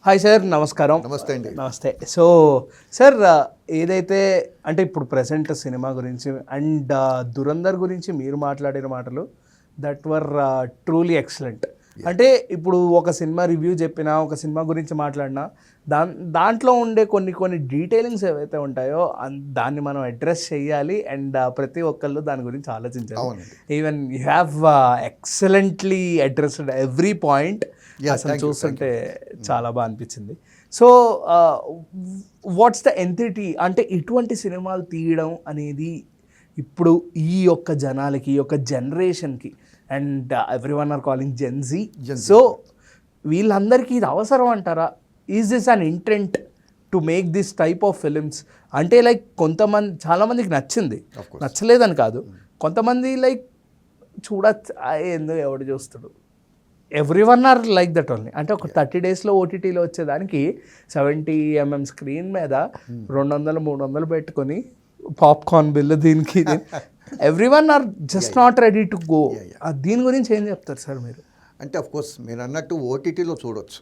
Hi sir, నమస్కారం. నమస్తే అండి. నమస్తే. సో సార్, ఏదైతే అంటే ఇప్పుడు ప్రెసెంట్ సినిమా గురించి అండ్ దురంధర్ గురించి మీరు మాట్లాడిన మాటలు దట్ వర్ ట్రూలీ ఎక్సలెంట్. అంటే ఇప్పుడు ఒక సినిమా రివ్యూ చెప్పినా, ఒక సినిమా గురించి మాట్లాడినా దాంట్లో ఉండే కొన్ని డీటెయిలింగ్స్ ఏవైతే ఉంటాయో దాన్ని మనం అడ్రస్ చేయాలి అండ్ ప్రతి ఒక్కళ్ళు దాని గురించి ఆలోచించాలి. Even you have excellently addressed every point. అసలు చూస్తుంటే చాలా బాగా అనిపించింది. సో వాట్స్ ద ఎంటిటీ, అంటే ఇటువంటి సినిమాలు తీయడం అనేది ఇప్పుడు ఈ యొక్క జనాలకి, ఈ యొక్క జనరేషన్కి, and everyone are calling gen Z, so వీళ్ళందరికీ ఇది అవసరం అంటారా? Is this an intent to make this type of films? అంటే లైక్ కొంతమంది, చాలామందికి నచ్చింది, నచ్చలేదని కాదు, కొంతమంది లైక్ చూడచ్చు ఎందుకు ఎవడు చూస్తాడు, everyone are like that only. అంటే ఒక 30 daysలో ఓటీటీలో వచ్చేదానికి 70mm స్క్రీన్ మీద 200-300 పెట్టుకొని పాప్కార్న్ బిల్లు దీనికి everyone are just not ready to go. దీని గురించి ఏం చెప్తారు సార్ మీరు? అంటే ఆఫ్ కోర్స్ మీరు అన్నట్టు ఓటీటీలో చూడొచ్చు,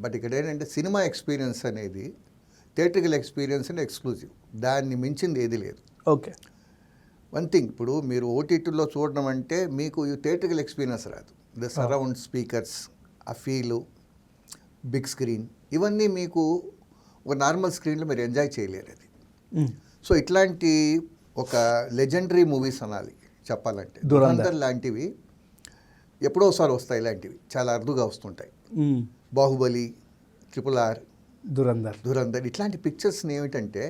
బట్ ఇక్కడ ఏంటంటే సినిమా ఎక్స్పీరియన్స్ అనేది థియేట్రికల్ ఎక్స్పీరియన్స్ అండ్ ఎక్స్క్లూజివ్, దాన్ని మించింది ఏది లేదు. ఓకే, వన్ థింగ్, ఇప్పుడు మీరు ఓటీటీలో చూడడం అంటే మీకు థియేట్రికల్ ఎక్స్పీరియన్స్ రాదు. ద సరౌండ్ స్పీకర్స్, ఆ ఫీలు, బిగ్ స్క్రీన్, ఇవన్నీ మీకు ఒక నార్మల్ స్క్రీన్లో మీరు ఎంజాయ్ చేయలేరు అది. సో ఇట్లాంటి ఒక లెజెండరీ మూవీస్ అనాలి చెప్పాలంటే. దురంధర్ లాంటివి ఎప్పుడోసారి వస్తాయి, ఇలాంటివి చాలా అరుదుగా వస్తుంటాయి. బాహుబలి, RRR, దురంధర్ ఇట్లాంటి పిక్చర్స్ని ఏమిటంటే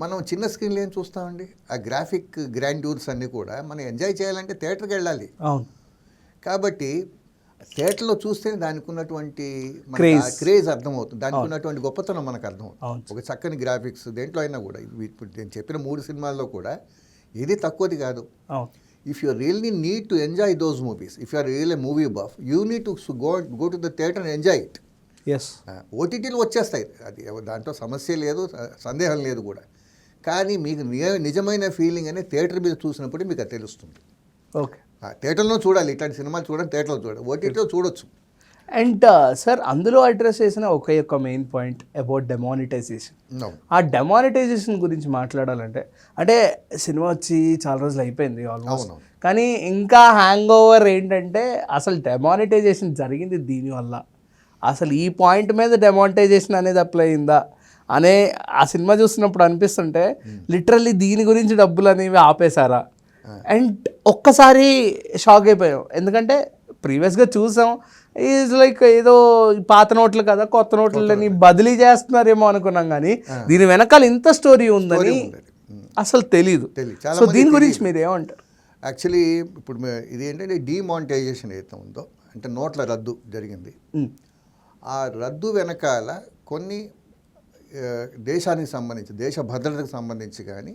మనం చిన్న స్క్రీన్లో ఏం చూస్తామండి, ఆ గ్రాఫిక్ గ్రాండ్యూర్స్ అన్నీ కూడా మనం ఎంజాయ్ చేయాలంటే థియేటర్కి వెళ్ళాలి. కాబట్టి థియేటర్లో చూస్తే దానికి ఉన్నటువంటి క్రేజ్ అర్థమవుతుంది, దానికి ఉన్నటువంటి గొప్పతనం మనకు అర్థమవుతుంది. ఒక చక్కని గ్రాఫిక్స్ దేంట్లో అయినా కూడా, ఇప్పుడు నేను చెప్పిన 3 సినిమాల్లో కూడా ఇది తక్కువది కాదు. If you really need to enjoy those movies, if you are real movie buff, you need to go to the theatre and enjoy it. ఓటీటీలు వచ్చేస్తాయి, అది దాంట్లో సమస్య లేదు, సందేహం లేదు కూడా. కానీ మీకు నిజమైన ఫీలింగ్ అనేది థియేటర్ మీద చూసినప్పుడు మీకు అది తెలుస్తుంది. ఓకే, థియేటర్లో చూడాలి, ఇట్లాంటి సినిమాలు చూడాలి, థియేటర్లో చూడాలి, ఓటీటీలో చూడొచ్చు. అండ్ సార్, అందులో అడ్రస్ చేసిన ఒకే ఒక మెయిన్ పాయింట్ అబౌట్ డెమానిటైజేషన్. ఆ డెమానిటైజేషన్ గురించి మాట్లాడాలంటే, అంటే సినిమా వచ్చి చాలా రోజులు అయిపోయింది ఆల్మోస్ట్, కానీ ఇంకా హ్యాంగ్ ఓవర్ ఏంటంటే అసలు డెమానిటైజేషన్ జరిగింది దీనివల్ల, అసలు ఈ పాయింట్ మీద డెమానిటైజేషన్ అనేది అప్లై అయిందా అనే ఆ సినిమా చూస్తున్నప్పుడు అనిపిస్తుంటే లిటరల్లీ దీని గురించి డబ్బులు అనేవి ఆపేశారా? అండ్ ఒక్కసారి షాక్ అయిపోయాం, ఎందుకంటే ప్రీవియస్గా చూసాం ఈజ్ లైక్ ఏదో పాత నోట్లు కదా, కొత్త నోట్లని బదిలీ చేస్తున్నారేమో అనుకున్నాం, కానీ దీని వెనకాల ఇంత స్టోరీ ఉందని అసలు తెలీదు. సో దీని గురించి మీరు ఏమంటారు? యాక్చువల్లీ ఇప్పుడు ఇది ఏంటంటే డిమానిటైజేషన్ ఏదైతే ఉందో, అంటే నోట్ల రద్దు జరిగింది. ఆ రద్దు వెనకాల కొన్ని దేశానికి సంబంధించి, దేశ భద్రతకు సంబంధించి కానీ,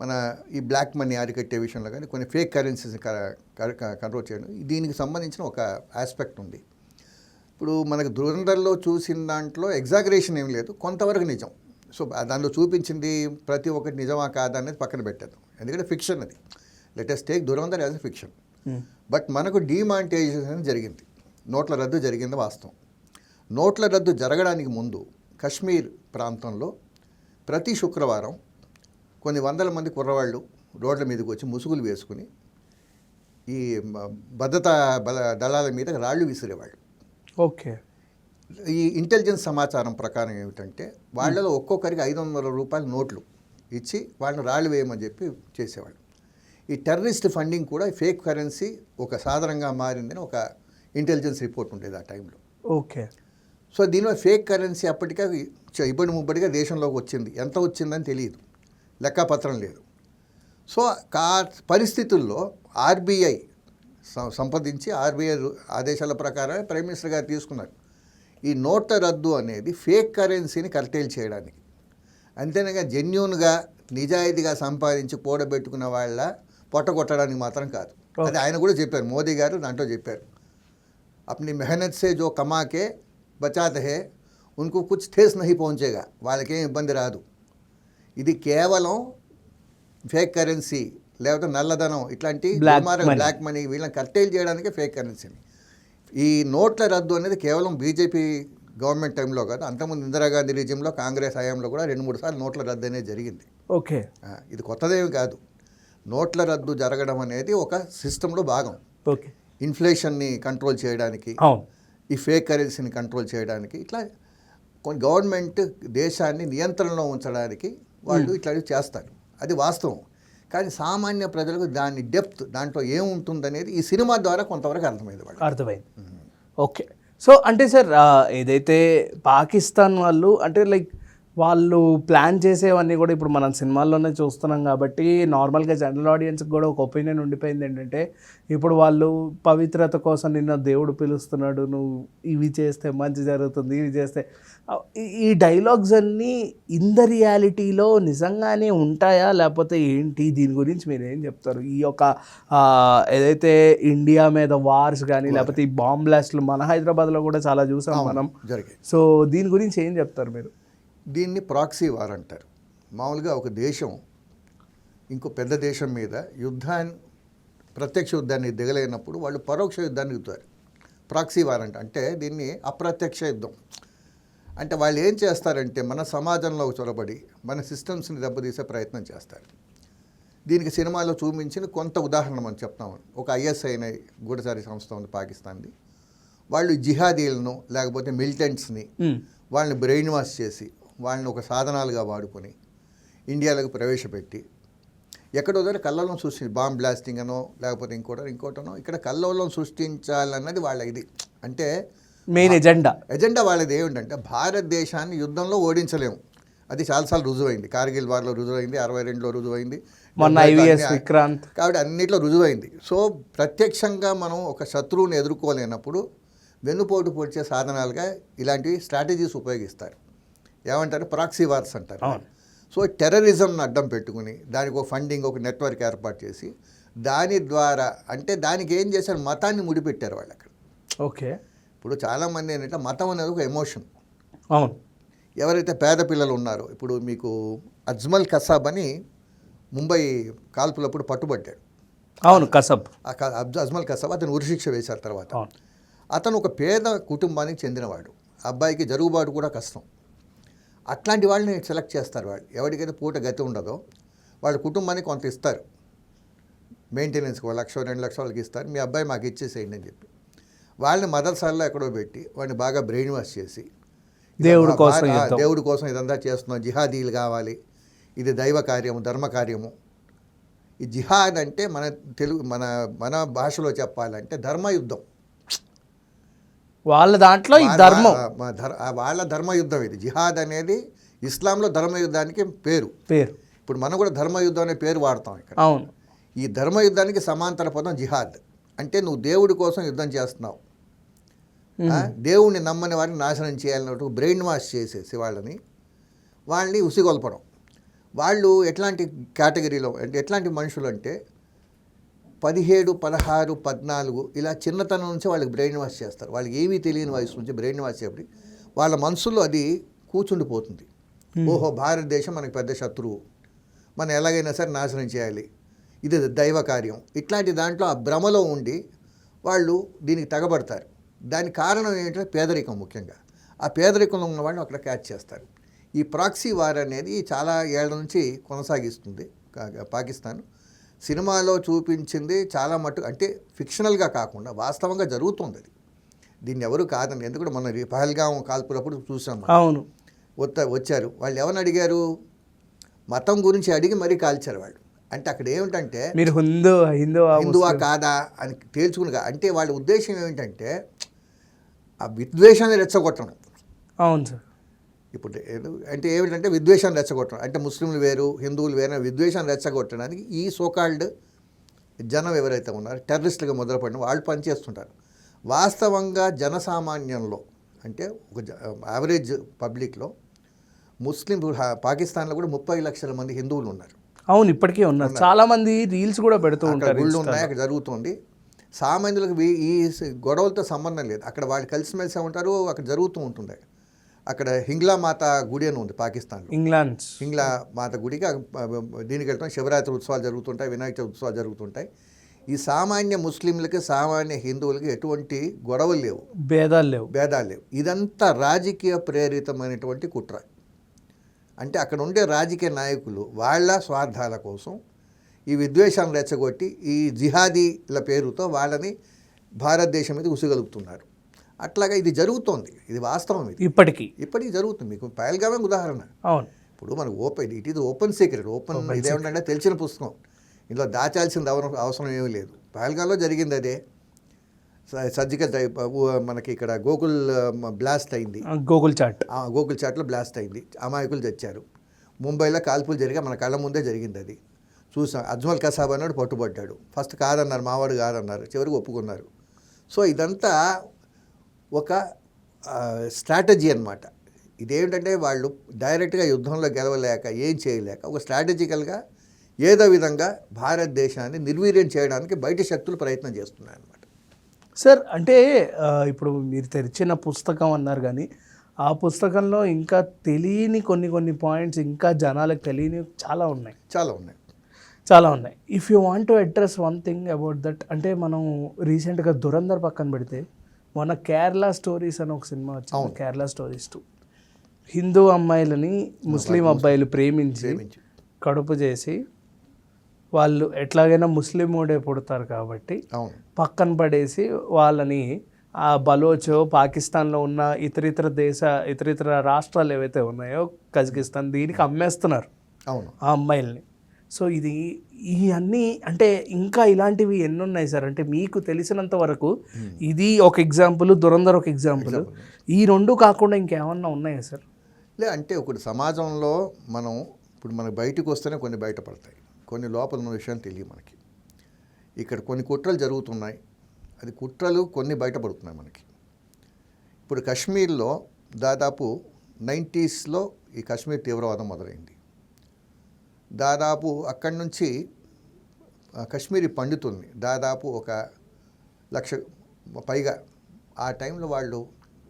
మన ఈ బ్లాక్ మనీ అరికట్టే విషయంలో కానీ, కొన్ని ఫేక్ కరెన్సీస్ని కంట్రోల్ చేయడం, దీనికి సంబంధించిన ఒక ఆస్పెక్ట్ ఉంది. ఇప్పుడు మనకు దురంధర్లో చూసిన దాంట్లో ఎగ్జాగరేషన్ ఏం లేదు, కొంతవరకు నిజం. సో దాంట్లో చూపించింది ప్రతి ఒక్కటి నిజమా కాదా అనేది పక్కన పెట్టాను, ఎందుకంటే ఫిక్షన్ అది. Let us take Dhurandhar as a fiction. But మనకు డిమానిటైజేషన్ జరిగింది, నోట్ల రద్దు జరిగింది వాస్తవం. నోట్ల రద్దు జరగడానికి ముందు కశ్మీర్ ప్రాంతంలో ప్రతి శుక్రవారం కొన్ని వందల మంది కుర్రవాళ్ళు రోడ్ల మీదకి వచ్చి ముసుగులు వేసుకుని ఈ భద్రతా దళాల మీద రాళ్ళు విసిరేవాళ్ళు. ఓకే, ఈ ఇంటెలిజెన్స్ సమాచారం ప్రకారం ఏమిటంటే వాళ్ళలో ఒక్కొక్కరికి 500 రూపాయల నోట్లు ఇచ్చి వాళ్ళని రాళ్ళు వేయమని చెప్పి చేసేవాళ్ళు. ఈ టెర్రరిస్ట్ ఫండింగ్ కూడా ఫేక్ కరెన్సీ ఒక సాధారణంగా మారిందని ఒక ఇంటెలిజెన్స్ రిపోర్ట్ ఉండేది ఆ టైంలో. ఓకే, సో దీనివల్ల ఫేక్ కరెన్సీ అప్పటికే ఇబ్బడి ముబ్బడిగా దేశంలోకి వచ్చింది, ఎంత వచ్చిందని తెలియదు, లెక్కపత్రం లేదు. సో పరిస్థితుల్లో ఆర్బీఐ సంప్రదించి ఆర్బీఐ ఆదేశాల ప్రకారమే ప్రైమ్ మినిస్టర్ గారు తీసుకున్నారు ఈ నోట్ల రద్దు అనేది ఫేక్ కరెన్సీని కర్టైల్ చేయడానికి. అంతేనగా జెన్యూన్గా నిజాయితీగా సంపాదించి కూడబెట్టుకున్న వాళ్ళ పొట్టగొట్టడానికి మాత్రం కాదు. అది ఆయన కూడా చెప్పారు, మోదీ గారు దాంట్లో చెప్పారు, అప్ని మెహనత్ సే జో కమాకే బచాతే హే ఉన్కు కుచ్ ఠేస్ నహీ పహుంచేగా, వాళ్ళకేం ఇబ్బంది రాదు. ఇది కేవలం ఫేక్ కరెన్సీ లేకపోతే నల్లధనం ఇట్లాంటి బ్లాక్ మనీ వీళ్ళని కర్టైల్ చేయడానికే ఫేక్ కరెన్సీని. ఈ నోట్ల రద్దు అనేది కేవలం బీజేపీ గవర్నమెంట్ టైంలో కాదు, అంతకుముందు ఇందిరాగాంధీ రిజిమ్లో కాంగ్రెస్ హయాంలో కూడా 2-3 సార్లు నోట్ల రద్దు అనేది జరిగింది. ఓకే. ఇది కొత్తదేమి కాదు. నోట్ల రద్దు జరగడం అనేది ఒక సిస్టంలో భాగం. ఓకే. ఇన్ఫ్లేషన్ని కంట్రోల్ చేయడానికి, అవును, ఈ ఫేక్ కరెన్సీని కంట్రోల్ చేయడానికి, ఇట్లా కొన్ని గవర్నమెంట్ దేశాన్ని నియంత్రణలో ఉంచడానికి వాళ్ళు ఇట్లాంటివి చేస్తారు. అది వాస్తవం. కానీ సామాన్య ప్రజలకు దాని డెప్త్, దాంట్లో ఏముంటుందనేది ఈ సినిమా ద్వారా కొంతవరకు అర్థమైంది వాళ్ళు. అర్థమైంది. ఓకే. సో అంటే సార్ ఏదైతే పాకిస్తాన్ వాళ్ళు అంటే లైక్ వాళ్ళు ప్లాన్ చేసేవన్నీ కూడా ఇప్పుడు మనం సినిమాల్లోనే చూస్తున్నాం కాబట్టి నార్మల్గా జనరల్ ఆడియన్స్కి కూడా ఒక ఒపీనియన్ ఉండిపోయింది ఏంటంటే, ఇప్పుడు వాళ్ళు పవిత్రత కోసం నిన్న దేవుడు పిలుస్తున్నాడు, నువ్వు ఇవి చేస్తే మంచి జరుగుతుంది, ఇవి చేస్తే ఈ డైలాగ్స్ అన్నీ ఇన్ ద రియాలిటీలో నిజంగానే ఉంటాయా లేకపోతే ఏంటి? దీని గురించి మీరు ఏం చెప్తారు? ఈ యొక్క ఏదైతే ఇండియా మీద వార్స్ కానీ లేకపోతే ఈ బాంబ్ బ్లాస్ట్లు మన హైదరాబాద్లో కూడా చాలా చూసాం మనం. జరిగాయి. సో దీని గురించి ఏం చెప్తారు మీరు? దీన్ని ప్రాక్సీ వార్ అంటారు. మామూలుగా ఒక దేశం ఇంకో పెద్ద దేశం మీద ప్రత్యక్ష యుద్ధాన్ని దిగలేనప్పుడు వాళ్ళు పరోక్ష యుద్ధాన్ని దిగుతారు. ప్రాక్సీ వార్ అంటే దీన్ని అప్రత్యక్ష యుద్ధం. అంటే వాళ్ళు ఏం చేస్తారంటే మన సమాజంలో చొరబడి మన సిస్టమ్స్ని దెబ్బతీసే ప్రయత్నం చేస్తారు. దీనికి సినిమాలో చూపించిన కొంత ఉదాహరణ మనం చెప్తాము. ఒక ISI గూఢచారి సంస్థ ఉంది పాకిస్తాన్ది. వాళ్ళు జిహాదీలను లేకపోతే మిలిటెంట్స్ని వాళ్ళని బ్రెయిన్ వాష్ చేసి వాళ్ళని ఒక సాధనాలుగా వాడుకొని ఇండియాలోకి ప్రవేశపెట్టి ఎక్కడో దగ్గర కల్లోలం సృష్టి బాంబ్ బ్లాస్టింగ్ అనో లేకపోతే ఇంకోటనో ఇక్కడ కల్లోలం సృష్టించాలన్నది వాళ్ళ ఇది. అంటే మెయిన్ ఎజెండా వాళ్ళది ఏమిటంటే భారతదేశాన్ని యుద్ధంలో ఓడించలేము. అది చాలాసార్లు రుజువైంది. కార్గిల్ వార్లో రుజువైంది, 62లో రుజువైంది, మొన్న IVS విక్రాంత్. కాబట్టి అన్నిట్లో రుజువైంది. సో ప్రత్యక్షంగా మనం ఒక శత్రువుని ఎదుర్కోలేనప్పుడు వెన్నుపోటు పొడిచే సాధనాలుగా ఇలాంటివి స్ట్రాటజీస్ ఉపయోగిస్తారు. ఏమంటారు? ప్రాక్సీ వార్స్ అంటారు. సో టెర్రరిజంను అడ్డం పెట్టుకుని దానికి ఒక ఫండింగ్, ఒక నెట్వర్క్ ఏర్పాటు చేసి దాని ద్వారా అంటే దానికి ఏం చేశారు? మతాన్ని ముడిపెట్టారు వాళ్ళు అక్కడ. ఓకే. ఇప్పుడు చాలామంది ఏంటంటే మతం అనేది ఒక ఎమోషన్. అవును. ఎవరైతే పేద పిల్లలు ఉన్నారో, ఇప్పుడు మీకు అజ్మల్ కసాబ్ అని ముంబై కాల్పులప్పుడు పట్టుబడ్డాడు. అవును, కసబ్. అజ్మల్ కసాబ్ అతను ఉరిశిక్ష వేశారు తర్వాత. అతను ఒక పేద కుటుంబానికి చెందినవాడు. అబ్బాయికి జరుగుబాటు కూడా కష్టం. అట్లాంటి వాళ్ళని సెలెక్ట్ చేస్తారు. వాళ్ళు ఎవరికైతే పూట గతి ఉండదో వాళ్ళ కుటుంబానికి కొంత ఇస్తారు, మెయింటెనెన్స్కి 1 లక్ష 2 లక్షలు వాళ్ళకి ఇస్తారు. మీ అబ్బాయి మాకు ఇచ్చేసేయండి అని చెప్పి వాళ్ళని మదర్సాల్లో ఎక్కడో పెట్టి వాడిని బాగా బ్రెయిన్ వాష్ చేసి దేవుడి కోసం ఇదంతా చేస్తున్నాం, జిహాదీలు కావాలి, ఇది దైవ కార్యము, ధర్మ కార్యము. ఈ జిహాద్ అంటే మన భాషలో చెప్పాలంటే ధర్మయుద్ధం. వాళ్ళ దాంట్లో ఈ ధర్మం, వాళ్ళ ధర్మయుద్ధం ఇది. జిహాద్ అనేది ఇస్లాంలో ధర్మయుద్ధానికి పేరు. ఇప్పుడు మనం కూడా ధర్మయుద్ధం అనే పేరు వాడతాం ఇక్కడ. అవును. ఈ ధర్మయుద్ధానికి సమాంతర పదం జిహాద్. అంటే నువ్వు దేవుడి కోసం యుద్ధం చేస్తున్నావు, దేవుణ్ణి నమ్మని వారిని నాశనం చేయాలన్నట్టు బ్రెయిన్ వాష్ చేసేసి వాళ్ళని ఉసిగొల్పడం. వాళ్ళు ఎట్లాంటి కేటగిరీలో అంటే ఎట్లాంటి మనుషులు అంటే 17, 16, 14 ఇలా చిన్నతనం నుంచి వాళ్ళకి బ్రెయిన్ వాష్ చేస్తారు. వాళ్ళకి ఏమీ తెలియని వయసు నుంచి బ్రెయిన్ వాష్ చేయబడి వాళ్ళ మనసులో అది కూర్చుండిపోతుంది. ఓహో, భారతదేశం మనకి పెద్ద శత్రువు, మనం ఎలాగైనా సరే నాశనం చేయాలి, ఇది దైవ కార్యం. ఇట్లాంటి దాంట్లో ఆ భ్రమలో ఉండి వాళ్ళు దీనికి తెగబడతారు. దానికి కారణం ఏంటంటే పేదరికం. ముఖ్యంగా ఆ పేదరికంలో ఉన్న వాళ్ళని అక్కడ క్యాచ్ చేస్తారు. ఈ ప్రాక్సీ వార్ అనేది చాలా ఏళ్ల నుంచి కొనసాగిస్తుంది పాకిస్తాన్. సినిమాలో చూపించింది చాలా మట్టుకు అంటే ఫిక్షనల్గా కాకుండా వాస్తవంగా జరుగుతుంది అది. దీన్ని ఎవరు కాదండి. ఎందుకంటే మన పహల్గాం కాల్పులప్పుడు చూసాం. అవును. వచ్చారు వాళ్ళు ఎవరిని అడిగారు? మతం గురించి అడిగి మరీ కాల్చారు వాళ్ళు. అంటే అక్కడ ఏమిటంటే మీరు హిందువా కాదా అని తేల్చుకుని, అంటే వాళ్ళ ఉద్దేశం ఏమిటంటే ఆ విద్వేషాన్ని రెచ్చగొట్టడం. అవును సార్. ఇప్పుడు అంటే ఏమిటంటే విద్వేషాన్ని రెచ్చగొట్టడం. అంటే ముస్లింలు వేరు, హిందువులు వేరు, విద్వేషాన్ని రెచ్చగొట్టడానికి ఈ సోకాల్డ్ జనం ఎవరైతే ఉన్నారో టెర్రరిస్టులుగా మొదలుపడిన వాళ్ళు పనిచేస్తుంటారు. వాస్తవంగా జనసామాన్యంలో అంటే ఒక యావరేజ్ పబ్లిక్లో ముస్లిం పాకిస్తాన్లో కూడా 30 లక్షల మంది హిందువులు ఉన్నారు. అవును, ఇప్పటికే ఉన్నారు. చాలా మంది రీల్స్ కూడా పెడుతూ ఉంటారు. గుళ్ళు ఉన్నాయి, అక్కడ జరుగుతుంది. సామాన్యులకు ఈ గొడవలతో సంబంధం లేదు. అక్కడ వాళ్ళు కలిసిమెలిసి ఉంటారు, అక్కడ జరుగుతూ ఉంటుంది. అక్కడ హింగ్లా మాత గుడి అని ఉంది పాకిస్తాన్లో. హింగ్లా మాత గుడికి దీనికి వెళ్తాం. శివరాత్రి ఉత్సవాలు జరుగుతుంటాయి, వినాయక చవితి ఉత్సవాలు జరుగుతుంటాయి. ఈ సామాన్య ముస్లింలకి సామాన్య హిందువులకి ఎటువంటి గొడవలు లేవు, భేదాలు లేవు. ఇదంతా రాజకీయ ప్రేరితమైనటువంటి కుట్ర. అంటే అక్కడ ఉండే రాజకీయ నాయకులు వాళ్ళ స్వార్థాల కోసం ఈ విద్వేషాలను రెచ్చగొట్టి ఈ జిహాదీల పేరుతో వాళ్ళని భారతదేశం మీద ఉసిగలుగుతున్నారు. అట్లాగా ఇది జరుగుతోంది, ఇది వాస్తవం. ఇది ఇప్పటికీ జరుగుతుంది. మీకు పహల్గామే ఉదాహరణ. అవును, ఇప్పుడు మనకు ఇట్ ఈజ్ ఓపెన్ సీక్రెట్. ఇదేమిటంటే తెలిసిన పుస్తకం, ఇందులో దాచాల్సింది అవసరం ఏమీ లేదు. పహల్గాంలో జరిగింది అదే. సర్జికల్ మనకి ఇక్కడ గోకుల్ బ్లాస్ట్ అయింది, గోకుల్ చాట్లో బ్లాస్ట్ అయింది, అమాయకులు చచ్చారు. ముంబైలో కాల్పులు జరిగా మన కళ్ళ ముందే జరిగింది. అది చూసాం. అజ్మల్ కసాబ్ అన్నాడు పట్టుబడ్డాడు. ఫస్ట్ కాదన్నారు, మావాడు కాదన్నారు, చివరికి ఒప్పుకున్నారు. సో ఇదంతా ఒక స్ట్రాటజీ అన్నమాట. ఇదేమిటంటే వాళ్ళు డైరెక్ట్గా యుద్ధంలో గెలవలేక ఏం చేయలేక ఒక స్ట్రాటజికల్గా ఏదో విధంగా భారతదేశాన్ని నిర్వీర్యం చేయడానికి బయట శక్తులు ప్రయత్నం చేస్తున్నాయి అన్నమాట. సార్, అంటే ఇప్పుడు మీరు తెరిచిన పుస్తకం అన్నారు, కానీ ఆ పుస్తకంలో ఇంకా తెలియని కొన్ని పాయింట్స్, ఇంకా జనాలకు తెలియని చాలా ఉన్నాయి. If you want to address one thing about that, అంటే మనం రీసెంట్గా దురంధర్ పక్కన పెడితే మన కేరళ స్టోరీస్ అని ఒక సినిమా వచ్చింది, కేరళ స్టోరీస్ 2. హిందూ అమ్మాయిలని ముస్లిం అబ్బాయిలు ప్రేమించి కడుపు చేసి వాళ్ళు ఎట్లాగైనా ముస్లిం ఓడే పుడతారు కాబట్టి పక్కన పడేసి వాళ్ళని ఆ బలోచో, పాకిస్తాన్లో ఉన్న ఇతరితర రాష్ట్రాలు ఏవైతే ఉన్నాయో, కజకిస్తాన్, దీనికి అమ్మేస్తున్నారు ఆ అమ్మాయిల్ని. సో ఇవన్నీ అంటే ఇంకా ఇలాంటివి ఎన్ని ఉన్నాయి సార్? అంటే మీకు తెలిసినంత వరకు ఇది ఒక ఎగ్జాంపుల్, దురంధర్ ఒక ఎగ్జాంపుల్. ఈ రెండు కాకుండా ఇంకేమన్నా ఉన్నాయా సార్? అంటే ఒకటి సమాజంలో ఇప్పుడు మనకు బయటకు వస్తేనే కొన్ని బయటపడతాయి, కొన్ని లోపల ఉన్న విషయాలు తెలియదు మనకి. ఇక్కడ కొన్ని కుట్రలు జరుగుతున్నాయి, అది కుట్రలు కొన్ని బయటపడుతున్నాయి మనకి. ఇప్పుడు కాశ్మీర్లో దాదాపు 90s ఈ కాశ్మీర్ తీవ్రవాదం మొదలైంది. దాదాపు అక్కడి నుంచి కాశ్మీరీ పండితుల్ని దాదాపు 1,00,000 పైగా ఆ టైంలో వాళ్ళు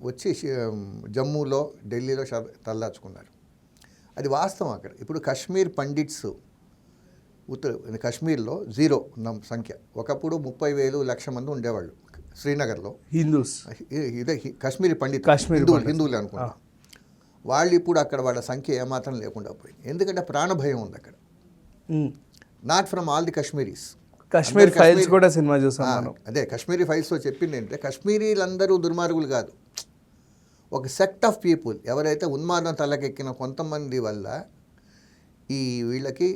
వచ్చి జమ్మూలో, ఢిల్లీలో తలదాచుకున్నారు. అది వాస్తవం. అక్కడ ఇప్పుడు కాశ్మీర్ పండిట్స్ కాశ్మీర్లో 0 సంఖ్య. ఒకప్పుడు 30,000 లక్ష మంది ఉండేవాళ్ళు శ్రీనగర్లో, హిందూస్. ఇదే కాశ్మీరీ పండితులు, హిందువులు అనుకున్నారు. వాళ్ళు ఇప్పుడు అక్కడ వాళ్ళ సంఖ్య ఏమాత్రం లేకుండా పోయింది. ఎందుకంటే ప్రాణభయం ఉంది అక్కడ. Not from all the Kashmiris. Kashmir files కూడా సినిమా చూసాం. అదే కాశ్మీరీ ఫైల్స్లో చెప్పింది ఏంటంటే, కాశ్మీరీలందరూ దుర్మార్గులు కాదు. ఒక సెక్ట్ ఆఫ్ పీపుల్ ఎవరైతే ఉన్మాదం తలకెక్కిన కొంతమంది వల్ల వీళ్ళకి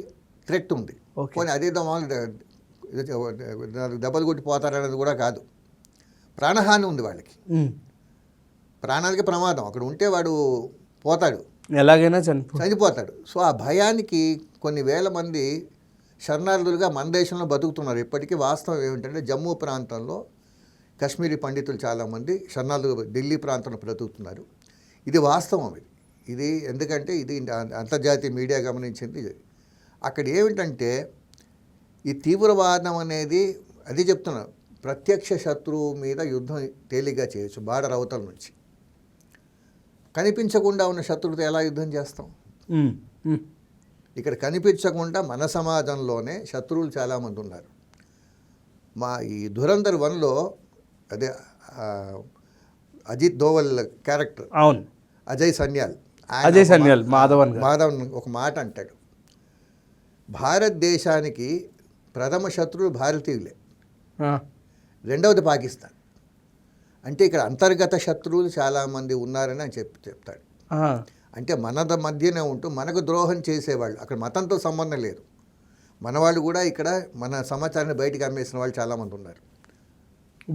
థ్రెట్ ఉంది. కానీ అదేదో దెబ్బలు కొట్టి పోతారనేది కూడా కాదు. ప్రాణహాని ఉంది వాళ్ళకి, ప్రాణాలకి ప్రమాదం. అక్కడ ఉంటే వాడు పోతాడు, ఎలాగైనా చనిపోతాడు. సో ఆ భయానికి కొన్ని వేల మంది శరణార్థులుగా మన దేశంలో బతుకుతున్నారు. ఇప్పటికీ వాస్తవం ఏమిటంటే జమ్మూ ప్రాంతంలో కాశ్మీరీ పండితులు చాలామంది శరణార్థులు ఢిల్లీ ప్రాంతంలో బ్రతుకుతున్నారు. ఇది వాస్తవం. ఇది ఎందుకంటే ఇది అంతర్జాతీయ మీడియా గమనించింది. అక్కడ ఏమిటంటే ఈ తీవ్రవాదం అనేది, అది చెప్తున్నా, ప్రత్యక్ష శత్రువు మీద యుద్ధం తేలిగ్గా చేయొచ్చు బార్డర్ అవతల నుంచి. కనిపించకుండా ఉన్న శత్రువుతో ఎలా యుద్ధం చేస్తాం? ఇక్కడ కనిపించకుండా మన సమాజంలోనే శత్రువులు చాలామంది ఉన్నారు. ఈ దురంధర్ 1లో అదే అజిత్ దోవల్ క్యారెక్టర్, అవును, అజయ్ సన్యాల్ మాధవన్ ఒక మాట అంటాడు, భారతదేశానికి ప్రథమ శత్రువులు భారతీయులే, రెండవది పాకిస్తాన్. అంటే ఇక్కడ అంతర్గత శత్రువులు చాలామంది ఉన్నారని అని చెప్తాడు. అంటే మన మధ్యనే ఉంటూ మనకు ద్రోహం చేసేవాళ్ళు, అక్కడ మతంతో సంబంధం లేదు, మన వాళ్ళు కూడా ఇక్కడ మన సమాచారాన్ని బయటికి అమ్మేసిన వాళ్ళు చాలామంది ఉన్నారు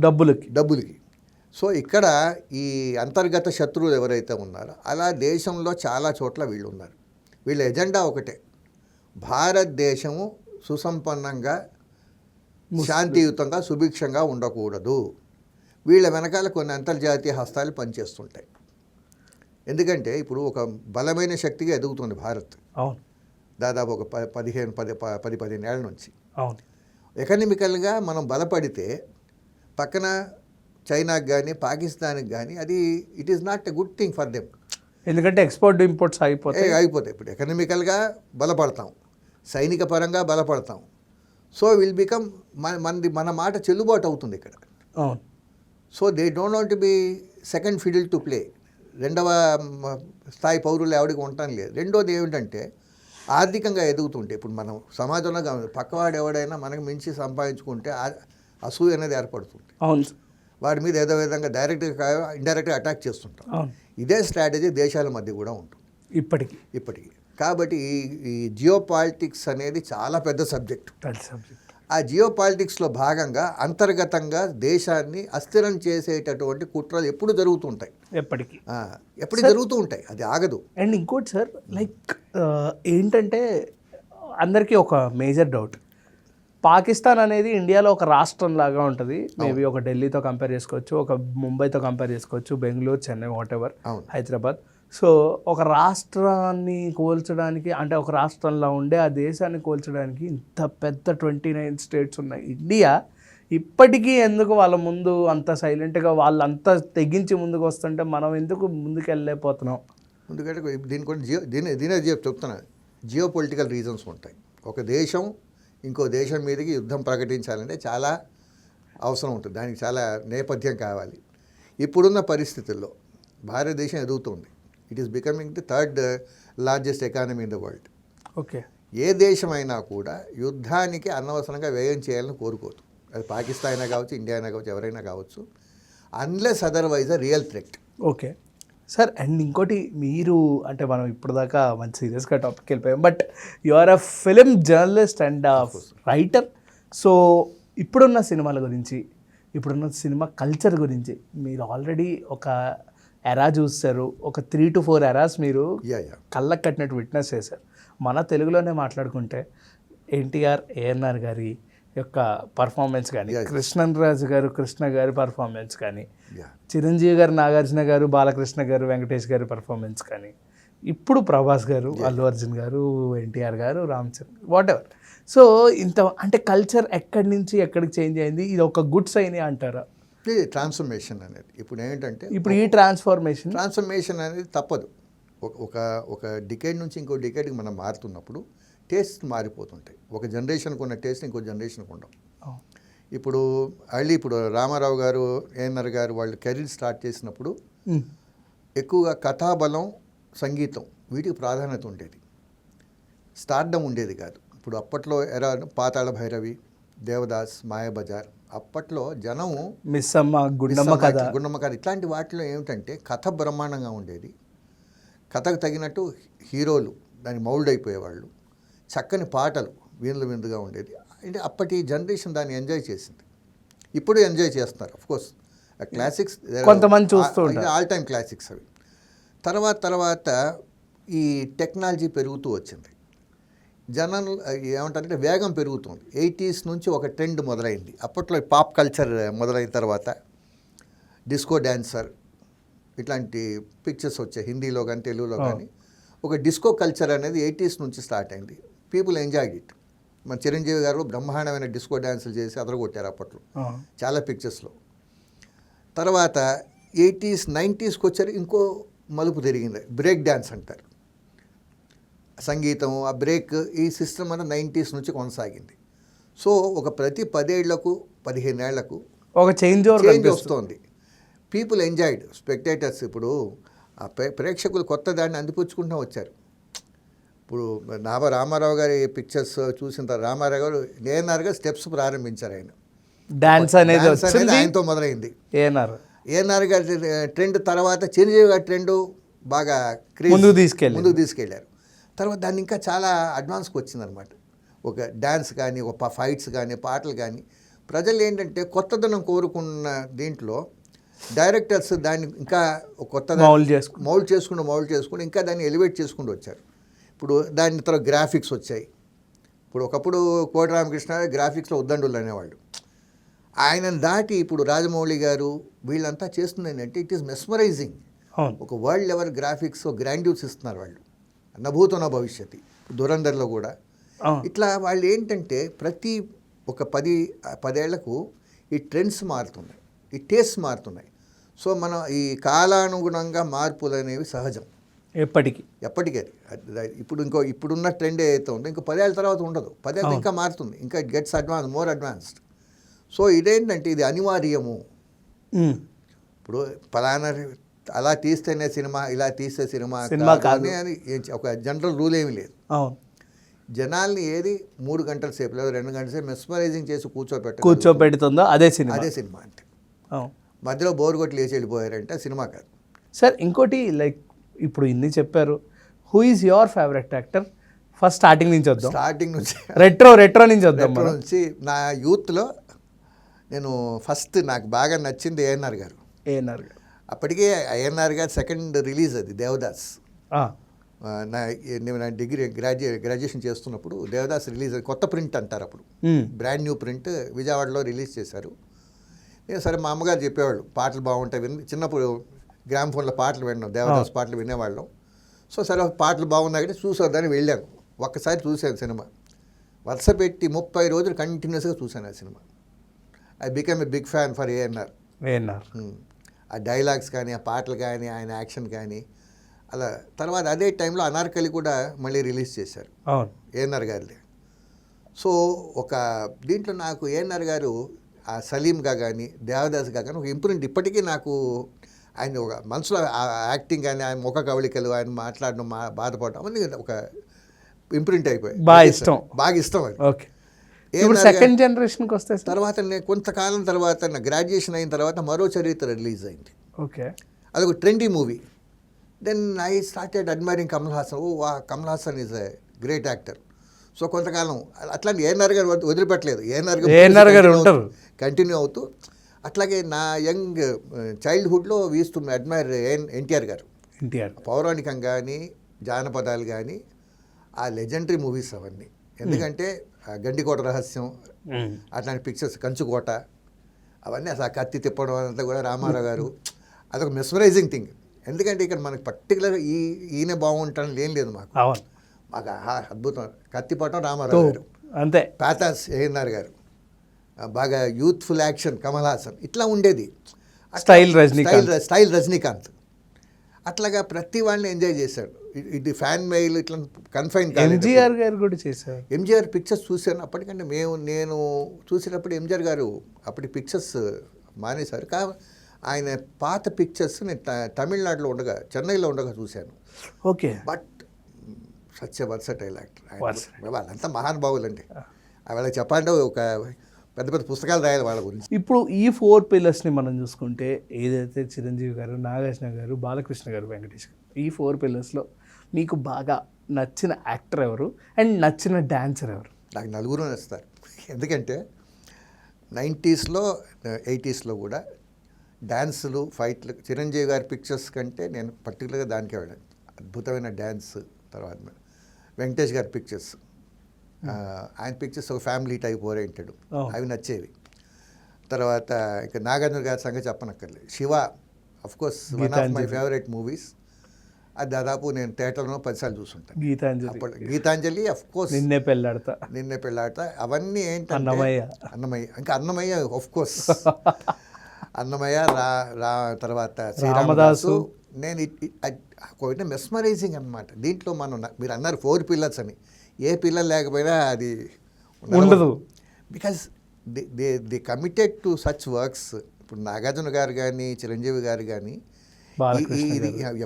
డబ్బులకి. సో ఇక్కడ ఈ అంతర్గత శత్రువులు ఎవరైతే ఉన్నారో అలా దేశంలో చాలా చోట్ల వీళ్ళు ఉన్నారు. వీళ్ళ ఎజెండా ఒకటే, భారతదేశము సుసంపన్నంగా, శాంతియుతంగా, సుభిక్షంగా ఉండకూడదు. వీళ్ళ వెనకాల కొన్ని అంతర్జాతీయ హస్తాలు పనిచేస్తుంటాయి. ఎందుకంటే ఇప్పుడు ఒక బలమైన శక్తిగా ఎదుగుతుంది భారత్. అవును, దాదాపు ఒక 10-15 ఏళ్ళ నుంచి. అవును, ఎకనామికల్గా మనం బలపడితే పక్కన చైనాకి కానీ పాకిస్తాన్కి కానీ అది it is not a good thing for them. ఎందుకంటే ఎక్స్పోర్ట్ ఇంపోర్ట్స్ అయిపోతాయి. ఇప్పుడు ఎకనామికల్గా బలపడతాం, సైనిక పరంగా బలపడతాం. సో విల్ బికమ్ మన మాట చెల్లుబాటు అవుతుంది ఇక్కడ. అవును. So they don't want be second fiddle to play. రెండవ స్థాయి పౌరులు ఎవరికి ఉండటం లేదు. రెండోది ఏమిటంటే ఆర్థికంగా ఎదుగుతుంటే ఇప్పుడు మనం సమాజంలో పక్కవాడు ఎవడైనా మనకు మించి సంపాదించుకుంటే అసూయ అనేది ఏర్పడుతుంది. అవును. వాడి మీద ఏదో విధంగా డైరెక్ట్గా ఇండైరెక్ట్గా అటాక్ చేస్తుంటాం. అవును. ఇదే స్ట్రాటజీ దేశాల మధ్య కూడా ఉంటుంది ఇప్పటికీ. కాబట్టి ఈ జియో పాలిటిక్స్ అనేది చాలా పెద్ద సబ్జెక్ట్. ఆ జియో పాలిటిక్స్లో భాగంగా అంతర్గతంగా దేశాన్ని అస్థిరం చేసేటటువంటి కుట్రలు ఎప్పుడు జరుగుతుంటాయి, ఎప్పటికీ జరుగుతూ ఉంటాయి, అది ఆగదు. అండ్ ఇంకోటి సార్, లైక్ ఏంటంటే అందరికీ ఒక మేజర్ డౌట్, పాకిస్తాన్ అనేది ఇండియాలో ఒక రాష్ట్రం లాగా ఉంటుంది. మేబీ ఒక ఢిల్లీతో కంపేర్ చేసుకోవచ్చు, ఒక ముంబైతో కంపేర్ చేసుకోవచ్చు, బెంగళూరు, చెన్నై, వాటెవర్, హైదరాబాద్. సో ఒక రాష్ట్రాన్ని కోల్చడానికి, అంటే ఒక రాష్ట్రంలో ఉండే ఆ దేశాన్ని కోల్చడానికి ఇంత పెద్ద 29 స్టేట్స్ ఉన్నాయి. ఇండియా ఇప్పటికీ ఎందుకు వాళ్ళ ముందు అంత సైలెంట్గా వాళ్ళంతా తెగించి ముందుకు వస్తుంటే మనం ఎందుకు ముందుకు వెళ్ళలేకపోతున్నాం? ఎందుకంటే దీని కూడా దీనే చెప్తున్నా, జియో పొలిటికల్ రీజన్స్ ఉంటాయి. ఒక దేశం ఇంకో దేశం మీదకి యుద్ధం ప్రకటించాలంటే చాలా అవసరం ఉంటుంది, దానికి చాలా నేపథ్యం కావాలి. ఇప్పుడున్న పరిస్థితుల్లో భారతదేశం ఎదుగుతుంది. It is becoming the 3rd largest economy in the world. Okay. ఏ దేశమైనా కూడా యుద్ధానికి అనవసరంగా వ్యయం చేయాలని కోరుకోదు. అది పాకిస్తాన్ అయినా కావచ్చు, ఇండియా అయినా కావచ్చు, ఎవరైనా కావచ్చు, unless otherwise a real threat. Okay sir. And ఇంకోటి, మీరు అంటే మనం ఇప్పటిదాకా మంచి సీరియస్గా టాపిక్కి వెళ్ళిపోయాం, but you are a film journalist and writer. So ఇప్పుడున్న సినిమాల గురించి, ఇప్పుడున్న సినిమా కల్చర్ గురించి మీరు ఆల్రెడీ ఒక ఎరా చూస్తారు, ఒక 3 to 4 ఎరాస్ మీరు కళ్ళకు కట్టినట్టు విట్నెస్ చేశారు. మన తెలుగులోనే మాట్లాడుకుంటే ఎన్టీఆర్, ఏఎన్ఆర్ గారి యొక్క పర్ఫార్మెన్స్ కానీ, కృష్ణరాజు గారు, కృష్ణ గారి పర్ఫార్మెన్స్ కానీ, చిరంజీవి గారు, నాగార్జున గారు, బాలకృష్ణ గారు, వెంకటేష్ గారి పర్ఫార్మెన్స్ కానీ, ఇప్పుడు ప్రభాస్ గారు, అల్లు అర్జున్ గారు, ఎన్టీఆర్ గారు, రామ్ చరణ్, వాటెవర్. సో ఇంత అంటే కల్చర్ ఎక్కడి నుంచి ఎక్కడికి చేంజ్ అయింది, ఇది ఒక గుడ్ సైన్ అంటారా? ట్రాన్స్ఫర్మేషన్ అనేది ఇప్పుడు ఏంటంటే, ఇప్పుడు ఈ ట్రాన్స్ఫర్మేషన్ అనేది తప్పదు. ఒక డికేడ్ నుంచి ఇంకో డికేడ్కి మనం మారుతున్నప్పుడు టేస్ట్ మారిపోతుంటాయి. ఒక జనరేషన్కి ఉన్న టేస్ట్ ఇంకో జనరేషన్కి ఉండవు. ఇప్పుడు రామారావు గారు, ఏఎన్ఆర్ గారు వాళ్ళు కెరీర్ స్టార్ట్ చేసినప్పుడు ఎక్కువగా కథాబలం, సంగీతం వీటికి ప్రాధాన్యత ఉండేది, స్టార్డమ్ ఉండేది కాదు. ఇప్పుడు అప్పట్లో పాతాళ భైరవి, దేవదాస్, మాయాబజార్, అప్పట్లో జనము మిస్సమ్మ, గుండమ్మ కథ ఇట్లాంటి వాటిలో ఏమిటంటే కథ బ్రహ్మాండంగా ఉండేది, కథకు తగినట్టు హీరోలు దానికి మౌల్డ్ అయిపోయేవాళ్ళు, చక్కని పాటలు విందుగా ఉండేది. అంటే అప్పటి జనరేషన్ దాన్ని ఎంజాయ్ చేసింది. ఇప్పుడు ఎంజాయ్ చేస్తున్నారు అఫ్కోర్స్, క్లాసిక్స్ కొంతమంది చూస్తూ ఉంటారు, ఆల్ టైమ్ క్లాసిక్స్ అవి. తర్వాత ఈ టెక్నాలజీ పెరుగుతూ వచ్చింది, జనం ఏమంటారంటే వేగం పెరుగుతుంది. 80s నుంచి ఒక ట్రెండ్ మొదలైంది. అప్పట్లో పాప్ కల్చర్ మొదలైన తర్వాత డిస్కో డ్యాన్సర్ ఇట్లాంటి పిక్చర్స్ వచ్చాయి, హిందీలో కానీ తెలుగులో కానీ. ఒక డిస్కో కల్చర్ అనేది 80s నుంచి స్టార్ట్ అయింది. People enjoyed it. మన చిరంజీవి గారు బ్రహ్మాండమైన డిస్కో డ్యాన్సులు చేసి అదరగొట్టారు అప్పట్లో చాలా పిక్చర్స్లో. తర్వాత 80s, 90sకి వచ్చారు, ఇంకో మలుపు తిరిగింది, బ్రేక్ డ్యాన్స్ అంటారు. సంగీతం, ఆ బ్రేక్, ఈ సిస్టమ్ అంతా 90s నుంచి కొనసాగింది. సో ఒక ప్రతి 10 ఏళ్లకు 15 ఏళ్లకు ఒక చేంజ్ వస్తుంది. People enjoyed, spectators. ఇప్పుడు ఆ ప్రేక్షకులు కొత్త దాన్ని అందిపుచ్చుకుంటూ వచ్చారు. ఇప్పుడు రామారావు గారి పిక్చర్స్ చూసిన తర్వాత రామారావు గారు, ఏఎన్ఆర్ గారు స్టెప్స్ ప్రారంభించారు. ఆయన డాన్స్ అనేది ఆయనతో మొదలైంది. ఏఎన్ఆర్ గారి ట్రెండ్ తర్వాత చిరంజీవి గారి ట్రెండ్ బాగా ముందుకు తీసుకెళ్ళారు. తర్వాత దాన్ని ఇంకా చాలా అడ్వాన్స్కి వచ్చిందనమాట. ఒక డ్యాన్స్ కానీ, ఒక ఫైట్స్ కానీ, పాటలు కానీ, ప్రజలు ఏంటంటే కొత్తదనం కోరుకున్న దీంట్లో డైరెక్టర్స్ దాన్ని ఇంకా కొత్త మౌల్డ్ చేసుకుంటూ ఇంకా దాన్ని ఎలివేట్ చేసుకుంటూ వచ్చారు. ఇప్పుడు దాని తర్వాత గ్రాఫిక్స్ వచ్చాయి. ఇప్పుడు ఒకప్పుడు కోటి రామకృష్ణ గ్రాఫిక్స్లో ఉద్దండులు అనేవాళ్ళు. ఆయనను దాటి ఇప్పుడు రాజమౌళి గారు వీళ్ళంతా చేస్తుంది ఏంటంటే ఇట్ ఈస్ మెస్మరైజింగ్. ఒక వరల్డ్ లెవెల్ గ్రాఫిక్స్, గ్రాండ్యూస్ ఇస్తున్నారు వాళ్ళు, నభూతో నా భవిష్యత్తు. దురంధర్లో కూడా ఇట్లా వాళ్ళు ఏంటంటే ప్రతి ఒక 10 ఏళ్లకు ఈ ట్రెండ్స్ మారుతున్నాయి, ఈ టేస్ట్ మారుతున్నాయి. సో మనం ఈ కాలానుగుణంగా మార్పులు అనేవి సహజం. ఎప్పటికీ. ఎప్పటికీ ఇప్పుడున్న ట్రెండ్ ఏదైతే ఉందో ఇంకో 10 ఏళ్ళ తర్వాత ఉండదు. 10 ఏళ్ళ ఇంకా మారుతుంది, ఇంకా గెట్స్ మోర్ అడ్వాన్స్డ్. సో ఇదేంటంటే ఇది అనివార్యము. ఇప్పుడు పలానా అలా తీస్తేనే సినిమా, ఇలా తీస్తే సినిమా కాదు అని ఒక జనరల్ రూల్ ఏమీ లేదు. జనాల్ని ఏది 3 గంటల సేపు లేదా 2 గంటల సేపు మెస్మరైజింగ్ చేసి కూర్చోబెడుతుందో అదే సినిమా. అంటే మధ్యలో బోర్ కొట్టి లేచి వెళ్ళిపోయారంటే సినిమా కాదు. సార్ ఇంకోటి లైక్ ఇప్పుడు ఇన్ని చెప్పారు, who is your favourite actor? First starting నుంచి వద్దాం. స్టార్టింగ్ నుంచి రెట్రో నుంచి వద్దాం. నుంచి నా యూత్లో నేను ఫస్ట్ నాకు బాగా నచ్చింది ఏఎన్ఆర్ గారు. అప్పటికే ఏఎన్ఆర్ గారు సెకండ్ రిలీజ్ అది దేవదాస్. నేను నా గ్రాడ్యుయేషన్ చేస్తున్నప్పుడు దేవదాస్ రిలీజ్, కొత్త ప్రింట్ అంటారు అప్పుడు, బ్రాండ్ న్యూ ప్రింట్ విజయవాడలో రిలీజ్ చేశారు. నేను సరే మా అమ్మగారు చెప్పేవాళ్ళు పాటలు బాగుంటాయి, చిన్నప్పుడు గ్రామ్ ఫోన్లో పాటలు విన్నాం, దేవదాస్ పాటలు వినేవాళ్ళం. సో సరే పాటలు బాగున్నాయి అంటే చూసేద్దాన్ని వెళ్ళాను. ఒక్కసారి చూశాను సినిమా, వరుస పెట్టి 30 రోజులు కంటిన్యూస్గా చూశాను ఆ సినిమా. I become a big fan for ANR. ఆ డైలాగ్స్ కానీ, ఆ పాటలు కానీ, ఆయన యాక్షన్ కానీ అలా. తర్వాత అదే టైంలో అనార్కలి కూడా మళ్ళీ రిలీజ్ చేశారు ఏఎన్ఆర్ గారిది. సో ఒక దీంట్లో నాకు ఏఎన్ఆర్ గారు ఆ సలీంగా కానీ దేవదాస్గా కానీ ఒక ఇంప్రింట్ ఇప్పటికీ నాకు ఆయన ఒక మనసులో యాక్టింగ్ కానీ, ఆయన ముఖ కవళికలు, ఆయన మాట్లాడడం, బాధపడడం అవన్నీ ఒక ఇంప్రింట్ అయిపోయాయి. బాగా ఇష్టం అది. ఓకే. ఇప్పుడు సెకండ్ జనరేషన్కి వస్తే తర్వాత నేను కొంతకాలం తర్వాత నా గ్రాడ్యుయేషన్ అయిన తర్వాత మరో చరిత్ర రిలీజ్ అయింది. ఓకే. అదొక trendy movie. Then I started admiring Kamal Haasan. Kamal Haasan is a great actor. So కొంతకాలం అట్లాంటి ఏఎన్ఆర్ గారు వదిలిపెట్టలేదు. ఏఎన్ఆర్ గారు కంటిన్యూ అవుతూ అట్లాగే నా యంగ్ చైల్డ్హుడ్లో we used to admire NTR garu. పౌరాణికం కానీ, జానపదాలు కానీ, ఆ లెజెండరీ మూవీస్ అవన్నీ. ఎందుకంటే గండికోట రహస్యం అట్లాంటి పిక్చర్స్, కంచుకోట అవన్నీ అసలు కత్తి తిప్పడం అంతా కూడా రామారావు గారు, అదొక మెస్మరైజింగ్ థింగ్. ఎందుకంటే ఇక్కడ మనకి పర్టికులర్గా ఈయన బాగుంటాను ఏం లేదు మాకు. మాకు అద్భుతం కత్తి పట్టడం రామారావు గారు, అంతే. పాతాస్ ఏఎన్ఆర్ గారు, బాగా యూత్ఫుల్ యాక్షన్ కమల్ హాసన్, ఇట్లా ఉండేది. స్టైల్ రజనీకాంత్ అట్లాగా ప్రతి వాళ్ళని ఎంజాయ్ చేశాడు. ఇది ఫ్యాన్ మెయిల్ ఇట్లా కన్ఫైన్. ఎంజీఆర్ గారు కూడా చేశారు. ఎంజీఆర్ పిక్చర్స్ చూశాను. అప్పటికంటే నేను చూసినప్పుడు ఎంజీఆర్ గారు అప్పటి పిక్చర్స్ మానేశారు. ఆయన పాత పిక్చర్స్ నేను తమిళనాడులో ఉండగా, చెన్నైలో ఉండగా చూశాను. Okay. But such a versatile actor. వాళ్ళంతా మహానుభావులండి. వాళ్ళకి చెప్పాలంటే ఒక పెద్ద పెద్ద పుస్తకాలు రాయాలి వాళ్ళ గురించి. ఇప్పుడు ఈ 4 పిల్లర్స్ని మనం చూసుకుంటే ఏదైతే చిరంజీవి గారు, నాగార్జున గారు, బాలకృష్ణ గారు, వెంకటేష్ గారు, ఈ 4 పిల్లర్స్లో మీకు బాగా నచ్చిన యాక్టర్ ఎవరు అండ్ నచ్చిన డాన్సర్ ఎవరు? నాకు నలుగురు నచ్చుతారు. ఎందుకంటే 90స్లో 80స్లో కూడా డ్యాన్సులు, ఫైట్లు, చిరంజీవి గారి పిక్చర్స్ కంటే నేను పర్టికులర్గా దానికే వెళ్ళాను. అద్భుతమైన డ్యాన్స్. తర్వాత వెంకటేష్ గారి పిక్చర్స్, ఆయన పిక్చర్స్ ఒక ఫ్యామిలీ టైప్ ఓరియంటెడ్, అవి నచ్చేవి. తర్వాత ఇంకా నాగార్జున గారి సంగతి చెప్పనక్కర్లేదు. Shiva of course one of my favourite movies. అది దాదాపు నేను థియేటర్లో 10 సార్లు చూస్తుంటాను. గీతాంజలి ఆఫ్ కోర్స్, నిన్నే పెళ్ళాడతా అవన్నీ ఏంటంటే అన్నమయ్య, ఇంకా అన్నమయ్య ఆఫ్ కోర్స్, అన్నమయ్య తర్వాత శ్రీరామదాసు. నేను కొంచెం మెస్మరైజింగ్ అనమాట. దీంట్లో మీరు అన్నారు 4 పిల్లర్స్ అని, ఏ పిల్లలు లేకపోయినా అది ఉండదు. Because they committed to such works. ఇప్పుడు నాగార్జున గారు కానీ, చిరంజీవి గారు కానీ,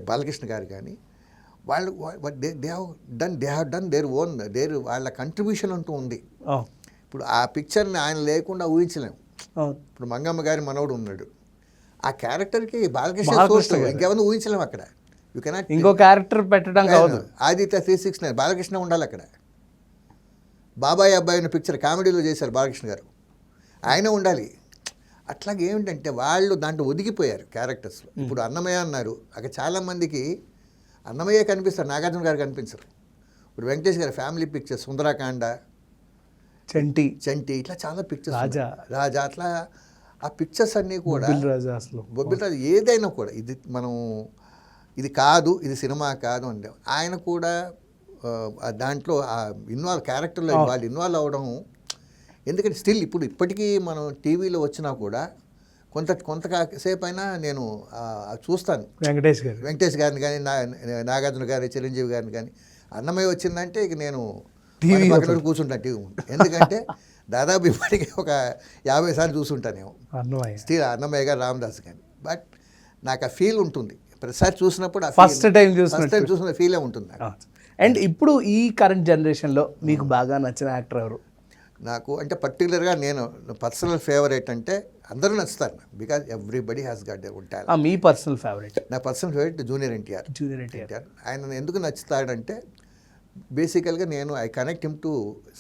బాలకృష్ణ గారు కానీ, వాళ్ళు they have done their own, వాళ్ళ కంట్రిబ్యూషన్ అంటూ ఉంది. ఇప్పుడు ఆ పిక్చర్ని ఆయన లేకుండా ఊహించలేము. ఇప్పుడు మంగమ్మ గారి మనవడు ఉన్నాడు, ఆ క్యారెక్టర్కి బాలకృష్ణ ఇంకెవరిని ఊహించలేము. అక్కడ యూ కెనాట్ ఇంకో క్యారెక్టర్ పెట్టడం కాదు. ఆదిత్య 369 బాలకృష్ణ ఉండాలి అక్కడ. బాబాయ్ అబ్బాయి అనే పిక్చర్ కామెడీలో చేశారు బాలకృష్ణ గారు, ఆయన ఉండాలి. అట్లాగే ఏమిటంటే వాళ్ళు దాంట్లో ఒదిగిపోయారు క్యారెక్టర్స్. ఇప్పుడు అన్నమయ్య అన్నారు, అక్కడ చాలామందికి అన్నమయ్య కనిపిస్తారు, నాగార్జున గారు కనిపించరు. ఇప్పుడు వెంకటేష్ గారి ఫ్యామిలీ పిక్చర్స్, సుందరాకాండ, చంటి ఇట్లా చాలా పిక్చర్స్, రాజా అట్లా ఆ పిక్చర్స్ అన్నీ కూడా బొబ్బిల్ రాజు ఏదైనా కూడా ఇది కాదు, ఇది సినిమా కాదు అంటే ఆయన కూడా దాంట్లో క్యారెక్టర్లో వాళ్ళు ఇన్వాల్వ్ అవ్వడం. ఎందుకంటే స్టిల్ ఇప్పటికీ మనం టీవీలో వచ్చినా కూడా కొంతసేపు అయినా నేను చూస్తాను. వెంకటేష్ గారు. వెంకటేష్ గారిని కానీ నాగార్జున గారి, చిరంజీవి గారిని కానీ. అన్నమయ్య వచ్చిందంటే ఇక నేను టీవీ పక్కన కూర్చుంటాను టీవీ ముందు. ఎందుకంటే దాదాపు ఇప్పటికీ ఒక 50 సార్లు చూసుంటానేమో అన్నమయ్య స్టిల్ అన్నమయ్య గారు, రామదాస్ కానీ. బట్ నాకు ఆ ఫీల్ ఉంటుంది ప్రతిసారి చూసినప్పుడు. ఫస్ట్ టైం చూసిన ఫీలే ఉంటుంది నాకు. అండ్ ఇప్పుడు ఈ కరెంట్ జనరేషన్లో మీకు బాగా నచ్చిన యాక్టర్ ఎవరు? నాకు అంటే పర్టికులర్గా నేను పర్సనల్ ఫేవరెట్ అంటే అందరూ నచ్చుతారు నాకు. Because everybody has got their own talent. Me personal favourite? నా పర్సనల్ ఫేవరెట్ జూనియర్ ఎన్టీఆర్. ఆయన ఎందుకు నచ్చుతాడంటే బేసికల్గా నేను I connect him to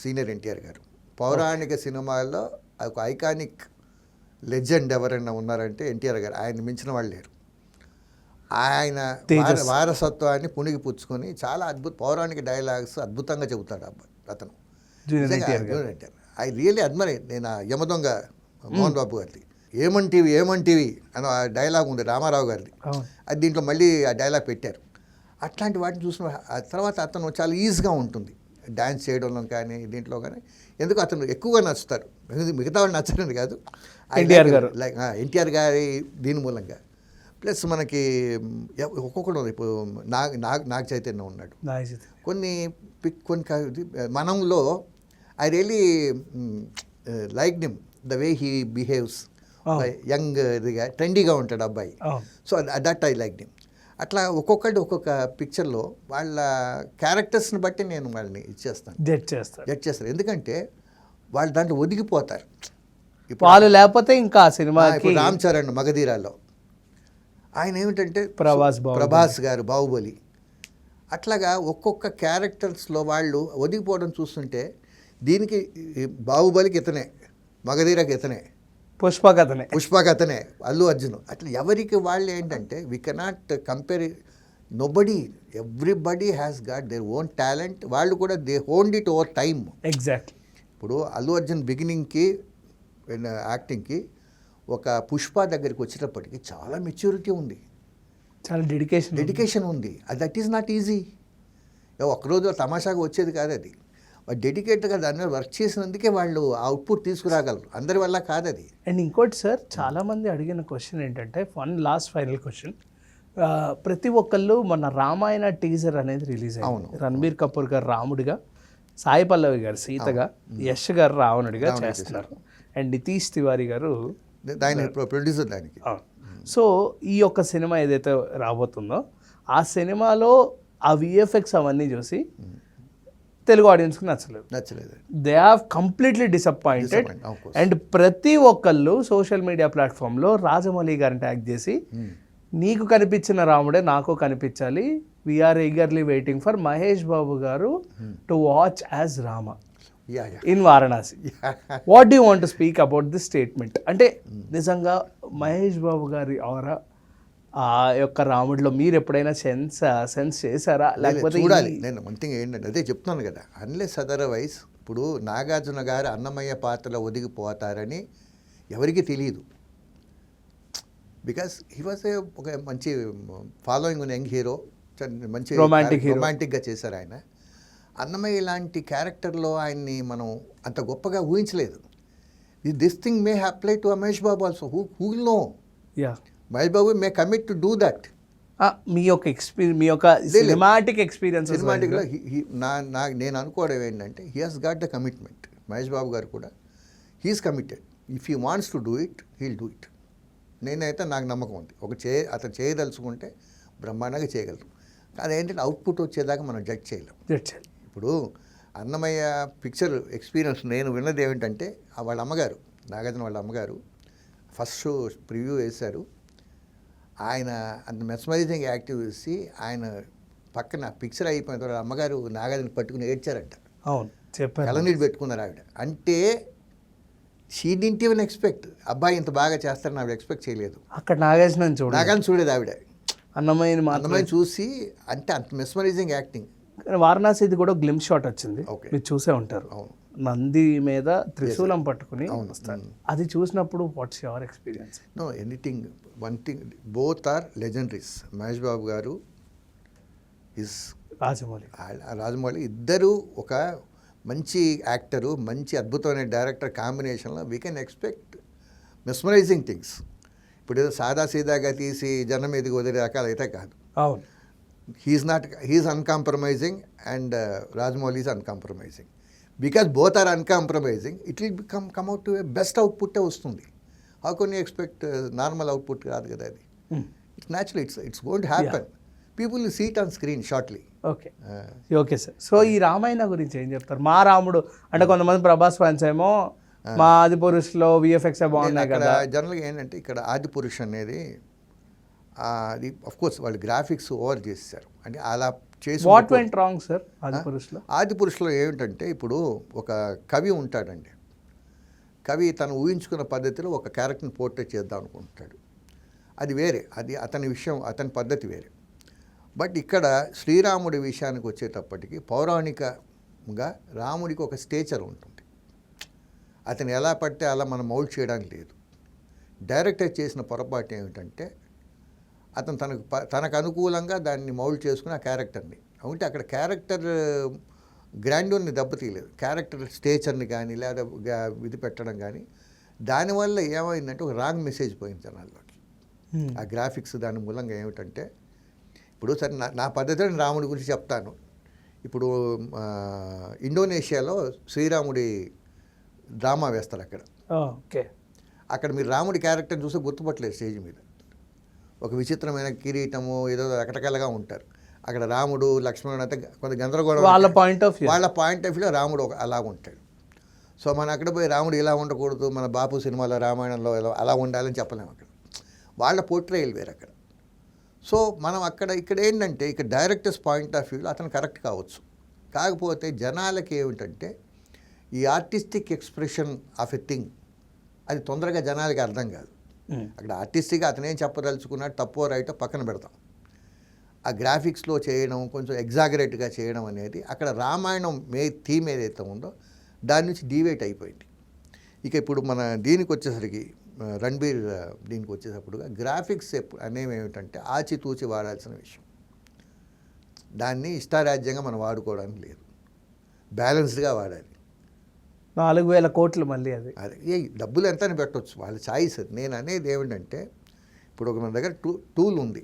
senior NTR గారు. పౌరాణిక సినిమాల్లో ఒక ఐకానిక్ లెజెండ్ ఎవరైనా ఉన్నారంటే ఎన్టీఆర్ గారు. ఆయన మించిన వాళ్ళు లేరు. ఆయన వారసత్వాన్ని పుణిగి పుచ్చుకొని చాలా పౌరాణిక డైలాగ్స్ అద్భుతంగా చెబుతాడు అతను. I really admire. నేను యమదొంగ మోహన్ బాబు గారిది ఏమంటివి అని ఆ డైలాగ్ ఉంది, రామారావు గారిది. అది దీంట్లో మళ్ళీ ఆ డైలాగ్ పెట్టారు. అట్లాంటి వాటిని చూసిన తర్వాత అతను చాలా ఈజీగా ఉంటుంది డ్యాన్స్ చేయడంలో కానీ దీంట్లో కానీ. ఎందుకు అతను ఎక్కువగా నచ్చుతారు, మిగతా వాళ్ళు నచ్చడానికి కాదు. లైక్ ఎన్టీఆర్ గారి దీని మూలంగా. ప్లస్ మనకి ఒక్కొక్కడు ఇప్పుడు నాగ చైతన్య ఉన్నాడు. కొన్ని మనంలో I really like him the way he behaves. Young ఇదిగా ట్రెండీగా ఉంటాడు అబ్బాయి. So that I like him. అట్లా ఒక్కొక్కటి ఒక్కొక్క పిక్చర్లో వాళ్ళ క్యారెక్టర్స్ని బట్టి నేను వాళ్ళని జడ్జ్ చేస్తాను. ఎందుకంటే వాళ్ళు దాంట్లో ఒదిగిపోతారు. వాళ్ళు లేకపోతే ఇంకా సినిమా. రామ్ చరణ్ మగధీరాలో ఆయన ఏమిటంటే ప్రభాస్ గారు బాహుబలి. అట్లాగా ఒక్కొక్క క్యారెక్టర్స్లో వాళ్ళు ఒదిగిపోవడం చూస్తుంటే దీనికి బాహుబలికి ఇతనే, మగధీరకి ఇతనే, పుష్పకి అతనే, అల్లు అర్జున్. అట్లా ఎవరికి వాళ్ళు ఏంటంటే we cannot compare. Everybody has got their own talent. వాళ్ళు కూడా they hold it over time. Exactly. ఇప్పుడు అల్లు అర్జున్ బిగినింగ్కి యాక్టింగ్కి ఒక పుష్ప దగ్గరికి వచ్చేటప్పటికి చాలా మెచ్యూరిటీ ఉంది, చాలా డెడికేషన్ ఉంది. That is not easy. ఒక్కరోజు తమాషాగా వచ్చేది కాదు అది. డెడికేట్గా దాని మీద వర్క్ చేసినందుకే వాళ్ళు అవుట్పుట్ తీసుకురాగలరు. అందరి వల్ల కాదు అది. అండ్ ఇంకోటి సార్, చాలామంది అడిగిన క్వశ్చన్ ఏంటంటే లాస్ట్ ఫైనల్ క్వశ్చన్. ప్రతి ఒక్కళ్ళు మన రామాయణ టీజర్ అనేది రిలీజ్ అయింది. రణబీర్ కపూర్ గారు రాముడిగా, సాయి పల్లవి గారు సీతగా, యష్ గారు రావణుడిగా చేస్తున్నారు. అండ్ నితీష్ తివారీ గారు ప్రొడ్యూసర్ దానికి. సో ఈ యొక్క సినిమా ఏదైతే రాబోతుందో ఆ సినిమాలో ఆ విఎఫ్ఎక్స్ అవన్నీ చూసి తెలుగు ఆడియన్స్కి నచ్చలేదు. They have completely disappointed. And ప్రతి ఒక్కళ్ళు సోషల్ మీడియా ప్లాట్ఫామ్లో రాజమౌళి గారిని ట్యాగ్ చేసి నీకు కనిపించిన రాముడే నాకు కనిపించాలి, we are eagerly waiting for Mahesh Babu garu to watch as Rama in Varanasi. What do want to speak about this statement? అంటే నిజంగా మహేష్ బాబు గారి ఆరా ఆ యొక్క రాముడిలో మీరు ఎప్పుడైనా సెన్స్ చేశారా? లేకపోతే చూడాలి. నేను వన్ థింగ్ ఏంటంటే అదే చెప్తున్నాను కదా, అన్లెస్ అదర్వైజ్ ఇప్పుడు నాగార్జున గారు అన్నమయ్య పాత్రలో ఒదిగిపోతారని ఎవరికి తెలియదు. బికాస్ హీ వాజ్ ఒక మంచి ఫాలోయింగ్ ఉన్న యంగ్ హీరో, మంచి రొమాంటిక్గా చేశారు ఆయన. అన్నమయ్య లాంటి క్యారెక్టర్లో ఆయన్ని మనం అంత గొప్పగా ఊహించలేదు. This thing may apply to Mahesh Babu also. Who will know? Mahesh Babu may commit to do that. మీ యొక్క సినిమాటిక్ ఎక్స్పీరియన్స్. సినిమాటిక్లో నేను అనుకోవడం ఏంటంటే he has got the commitment. Mahesh Babu garu కూడా he is committed. If he wants to do it he'll do it. నేనైతే నాకు నమ్మకం ఉంది. అతను చేయదలుచుకుంటే బ్రహ్మాండంగా చేయగలరు. అదేంటంటే అవుట్పుట్ వచ్చేదాకా మనం జడ్జ్ చేయలేం. ఇప్పుడు అన్నమయ్య పిక్చర్ ఎక్స్పీరియన్స్ నేను విన్నది ఏమిటంటే వాళ్ళ అమ్మగారు, నాగార్జున వాళ్ళ అమ్మగారు ఫస్ట్ షో ప్రివ్యూ వేశారు. ఆయన అంత మెస్మరైజింగ్ యాక్టివ్ చేసి ఆయన పక్కన పిక్చర్ అయిపోయిన తర్వాత అమ్మగారు నాగార్జున పట్టుకుని ఏడ్చారంట. అవును, చెప్పారు. కళ్ళనీళ్ళు పెట్టుకున్నారు ఆవిడ. అంటే షీ డింట్ ఈవెన్ ఎక్స్పెక్ట్ అబ్బాయి ఇంత బాగా చేస్తారని ఆవిడ ఎక్స్పెక్ట్ చేయలేదు. అక్కడ నాగార్జున చూడలేదు ఆవిడ. అన్నమయ్య చూసి అంటే అంత మెస్మరైజింగ్ యాక్టింగ్. వారణాసిది కూడా గ్లిమ్ షాట్ వచ్చింది, మీరు చూసే ఉంటారు. నంది మీద త్రిశూలం పట్టుకుని అది చూసినప్పుడు what's your experience? No anything, one thing, both are legendaries. Mahesh Babu garu is Rajamouli ఇద్దరు ఒక మంచి యాక్టరు, మంచి అద్భుతమైన డైరెక్టర్ కాంబినేషన్లో we can expect mesmerising things. ఇప్పుడు ఏదో సాదాసీదాగా తీసి జనం మీదకి వదిలే రకాలైతే కాదు. అవును. He is uncompromising and Rajamouli is uncompromising. Because both are uncompromising, it will come out to best అవుట్పుట్టే వస్తుంది. How can you expect normal output కాదు కదా అది. It's natural, it's going to happen. People will see it on screen shortly. Okay okay sir. So ఈ రామాయణ గురించి ఏం చెప్తారు? మా రాముడు అంటే కొంతమంది ప్రభాస్ ఫ్యాన్స్ ఏమో మా ఆది పురుషులో విఎఫ్ఎక్స్ బాగున్నాయి అక్కడ కదా. జనరల్గా ఏంటంటే ఇక్కడ ఆది పురుష్ అనేది అది కోర్స్ వాళ్ళు గ్రాఫిక్స్ ఓవర్ చేసేసారు. అంటే అలా చేసి వాట్ వెంట్ రాంగ్ సార్ ఆది పురుషులో? ఆది పురుషులో ఏమిటంటే ఇప్పుడు ఒక కవి ఉంటాడండి. కవి తను ఊహించుకున్న పద్ధతిలో ఒక క్యారెక్టర్ని పోర్ట్రేట్ చేద్దాం అనుకుంటాడు. అది వేరే, అది అతని విషయం, అతని పద్ధతి వేరే. బట్ ఇక్కడ శ్రీరాముడి విషయానికి వచ్చేటప్పటికి పౌరాణికంగా రాముడికి ఒక స్టేచర్ ఉంటుంది. అతను ఎలా పడితే అలా మనం మౌల్డ్ చేయడానికి లేదు. డైరెక్టర్ చేసిన పొరపాటు ఏమిటంటే అతను తనకు అనుకూలంగా దాన్ని మౌల్డ్ చేసుకుని ఆ క్యారెక్టర్ని అంటే అక్కడ క్యారెక్టర్ గ్రాండ్యూర్ని దెబ్బతీయలేదు. క్యారెక్టర్ స్టేచర్ని కానీ లేదా ఇది పెట్టడం కానీ దానివల్ల ఏమైందంటే ఒక రాంగ్ మెసేజ్ పోయింది జనాల్లోకి. ఆ గ్రాఫిక్స్ దాని మూలంగా ఏమిటంటే ఇప్పుడు సరే నా పద్ధతిలో నేను రాముడి గురించి చెప్తాను. ఇప్పుడు ఇండోనేషియాలో శ్రీరాముడి డ్రామా వేస్తారు అక్కడ. ఓకే. అక్కడ మీరు రాముడి క్యారెక్టర్ చూస్తే గుర్తుపట్టలేదు స్టేజ్ మీద. ఒక విచిత్రమైన కిరీటము ఏదో రకరకాలుగా ఉంటారు. అక్కడ రాముడు లక్ష్మణుడు అంతా కొంత గందరగోళం. వాళ్ళ పాయింట్ ఆఫ్ వ్యూలో రాముడు అలా ఉంటాడు. సో మనం అక్కడ పోయి రాముడు ఇలా ఉండకూడదు, మన బాపు సినిమాలో రామాయణంలో అలా ఉండాలని చెప్పలేము. అక్కడ వాళ్ళ పోర్ట్రేయల్ వేరు అక్కడ. సో మనం ఇక్కడ ఏంటంటే ఇక్కడ డైరెక్టర్స్ పాయింట్ ఆఫ్ వ్యూలో అతను కరెక్ట్ కావచ్చు. కాకపోతే జనాలకి ఏమిటంటే ఈ artistic expression of a thing అది తొందరగా జనాలకి అర్థం కాదు. అక్కడ ఆర్టిస్ట్గా అతను ఏం చెప్పదలుచుకున్నాడు తప్పో రైటో పక్కన పెడతాం. ఆ గ్రాఫిక్స్లో చేయడం కొంచెం ఎగ్జాగరేట్గా చేయడం అనేది అక్కడ రామాయణం థీమ్ ఏదైతే ఉందో దాని నుంచి డీవేట్ అయిపోయింది. ఇక ఇప్పుడు మన దీనికి వచ్చేసరికి రణబీర్ దీనికి వచ్చేటప్పుడుగా గ్రాఫిక్స్ అనేవి ఏమిటంటే ఆచితూచి వాడాల్సిన విషయం. దాన్ని ఇష్టారాజ్యంగా మనం వాడుకోవడానికి లేదు, బ్యాలెన్స్డ్గా వాడాలి. 4,000 కోట్లు మళ్ళీ అది అదే డబ్బులు ఎంత అని పెట్టవచ్చు, వాళ్ళ ఛాయిస్ అది. నేను అనేది ఏమిటంటే ఇప్పుడు మన దగ్గర టూల్ ఉంది,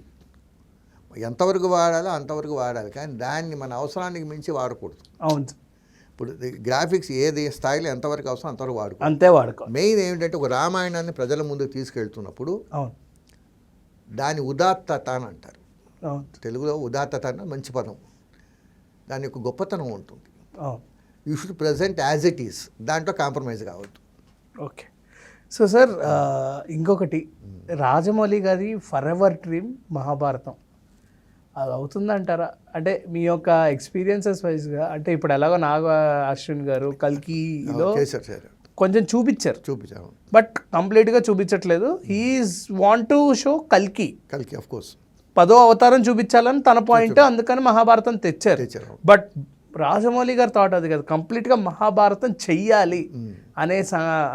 ఎంతవరకు వాడాలో అంతవరకు వాడాలి, కానీ దాన్ని మన అవసరానికి మించి వాడకూడదు. అవును. ఇప్పుడు గ్రాఫిక్స్ ఏది స్థాయిలో ఎంతవరకు అవసరం అంతవరకు వాడుకో, అంతే వాడుకో. మెయిన్ ఏమిటంటే ఒక రామాయణాన్ని ప్రజల ముందుకు తీసుకెళ్తున్నప్పుడు దాని ఉదాత్తత అని అంటారు. తెలుగులో ఉదాత్తత అన్న మంచి పదం. దాని యొక్క గొప్పతనం ఉంటుంది. You should present as it is, దాంట్లో కాంప్రమైజ్ కావద్దు. ఓకే. సో సార్ ఇంకొకటి, రాజమౌళి గారి ఫర్ ఎవర్ డ్రీమ్ మహాభారతం అది అవుతుందంటారా? అంటే మీ యొక్క ఎక్స్పీరియన్సెస్ వైజ్గా, అంటే ఇప్పుడు ఎలాగో నాగ అశ్విన్ గారు కల్కిలో కొంచెం చూపించారు, బట్ కంప్లీట్గా చూపించట్లేదు. హీఈస్ వాంట్ టు షో కల్కి ఆఫ్ కోర్స్ 10వ అవతారం చూపించాలని తన పాయింట్, అందుకని మహాభారతం తెచ్చారు. బట్ రాజమౌళి గారు థాట్ అది కదా, కంప్లీట్గా మహాభారతం చెయ్యాలి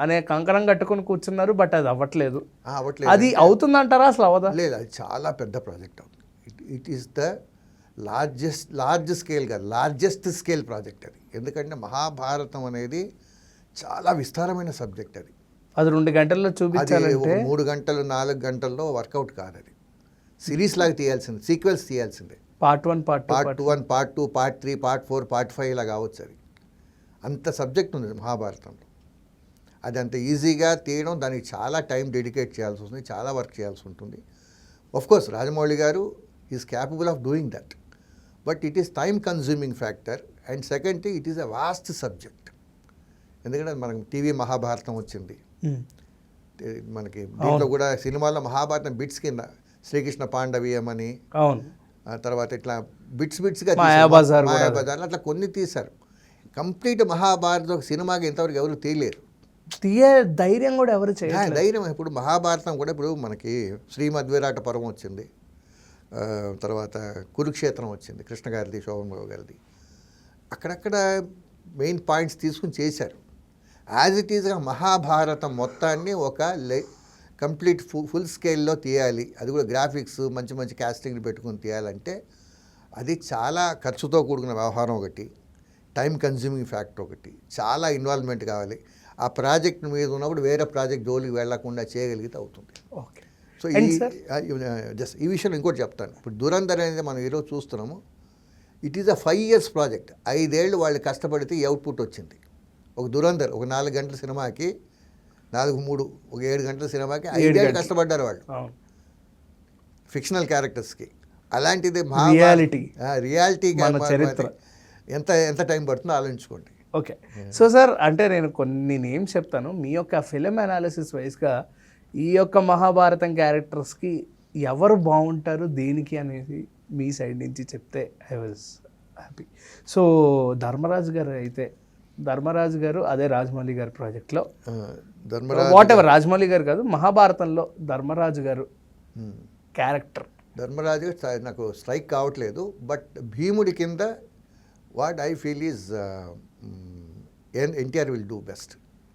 అనే కంకణం కట్టుకొని కూర్చున్నారు. బట్ అది అవ్వట్లేదు. అది అవుతుందంటారా? అసలు అవ్వదా? లేదు, అది చాలా పెద్ద ప్రాజెక్ట్ అవుతుంది. It is the largest scale project అది. ఎందుకంటే మహాభారతం అనేది చాలా విస్తారమైన సబ్జెక్ట్. అది 2 గంటల్లో చూపించాలంటే 3 గంటలు 4 గంటల్లో వర్కౌట్ కాదు. అది సిరీస్ లాగా తీయాల్సింది, సీక్వెల్స్ తీయాల్సిందే. Part 1, part 1, part 2, part 3, part 4, part 5 ఇలా కావచ్చు. అది అంత సబ్జెక్ట్ ఉంది మహాభారతంలో. అది అంత ఈజీగా తీయడం, దానికి చాలా టైం డెడికేట్ చేయాల్సి వస్తుంది, చాలా వర్క్ చేయాల్సి ఉంటుంది. కోర్స్ రాజమౌళి గారు is capable of doing that, but it is time consuming factor. And second thing, it is a vast subject. ఎందుకంటే మనకి టీవీ మహాభారతం వచ్చింది, మనకి దీంట్లో కూడా సినిమాల్లో మహాభారతం బిట్స్ కింద శ్రీకృష్ణ పాండవీయం అని, తర్వాత ఇట్లా బిట్స్గా మాయాబజార్ అట్లా కొన్ని తీశారు. కంప్లీట్ మహాభారతం ఒక సినిమాకి ఇంతవరకు ఎవరు తీయలేరు. ధైర్యం కూడా ఎవరు చేయాలి. ధైర్యం ఇప్పుడు మహాభారతం కూడా ఇప్పుడు మనకి శ్రీమద్విరాట పర్వం వచ్చింది, తర్వాత కురుక్షేత్రం వచ్చింది, కృష్ణ గారిది, శోభన్ బాబు గారిది. అక్కడక్కడ మెయిన్ పాయింట్స్ తీసుకుని చేశారు. యాజ్ ఇట్ ఈజ్గా మహాభారతం మొత్తాన్ని ఒక కంప్లీట్ ఫుల్ స్కేల్లో తీయాలి, అది కూడా గ్రాఫిక్స్ మంచి మంచి కాస్టింగ్ పెట్టుకుని తీయాలంటే అది చాలా ఖర్చుతో కూడుకున్న వ్యవహారం ఒకటి, టైం కన్జ్యూమింగ్ ఫ్యాక్టర్ ఒకటి, చాలా ఇన్వాల్వ్మెంట్ కావాలి. ఆ ప్రాజెక్ట్ మీద ఉన్నప్పుడు వేరే ప్రాజెక్ట్ జోలికి వెళ్లకుండా చేయగలిగితే అవుతుంది. ఓకే. సో And ఈ sir? జస్ట్ ఈ విషయంలో ఇంకోటి చెప్తాను. ఇప్పుడు దురంధర్ అనేది మనం ఈరోజు చూస్తున్నాము. It is a 5 years project. 5 ఏళ్ళు వాళ్ళు కష్టపడితే ఈ అవుట్పుట్ వచ్చింది. ఒక దురంధర్ ఒక 4 గంటల సినిమాకి 4-3 ఒక 7 గంటల సినిమాకి 5 ఏళ్ళు గంటలు. కష్టపడ్డారు వాళ్ళు అవును. ఫిక్షనల్ క్యారెక్టర్స్కి. అలాంటిది Reality. రియాలిటీగా మన చరిత్ర. ఎంత ఎంత టైం పడుతుందో ఆలోచించుకోండి. ఓకే. సో సార్ అంటే నేను కొన్ని నేమ్స్ చెప్తాను. మీ యొక్క ఫిలిం అనాలిసిస్ వైజ్గా ఈ యొక్క మహాభారతం క్యారెక్టర్స్కి ఎవరు బాగుంటారు దేనికి అనేది మీ సైడ్ నుంచి చెప్తే I was happy. So Dharmaraju గారు అయితే ధర్మరాజు గారు అదే రాజమౌళి గారి ప్రాజెక్ట్లో ధర్మరాజు వాట్ ఎవర్ రాజమౌళి గారు కాదు మహాభారతంలో ధర్మరాజు గారు క్యారెక్టర్ ధర్మరాజు నాకు స్ట్రైక్ కావట్లేదు. బట్ భీముడి కింద what I feel is NTR will do best.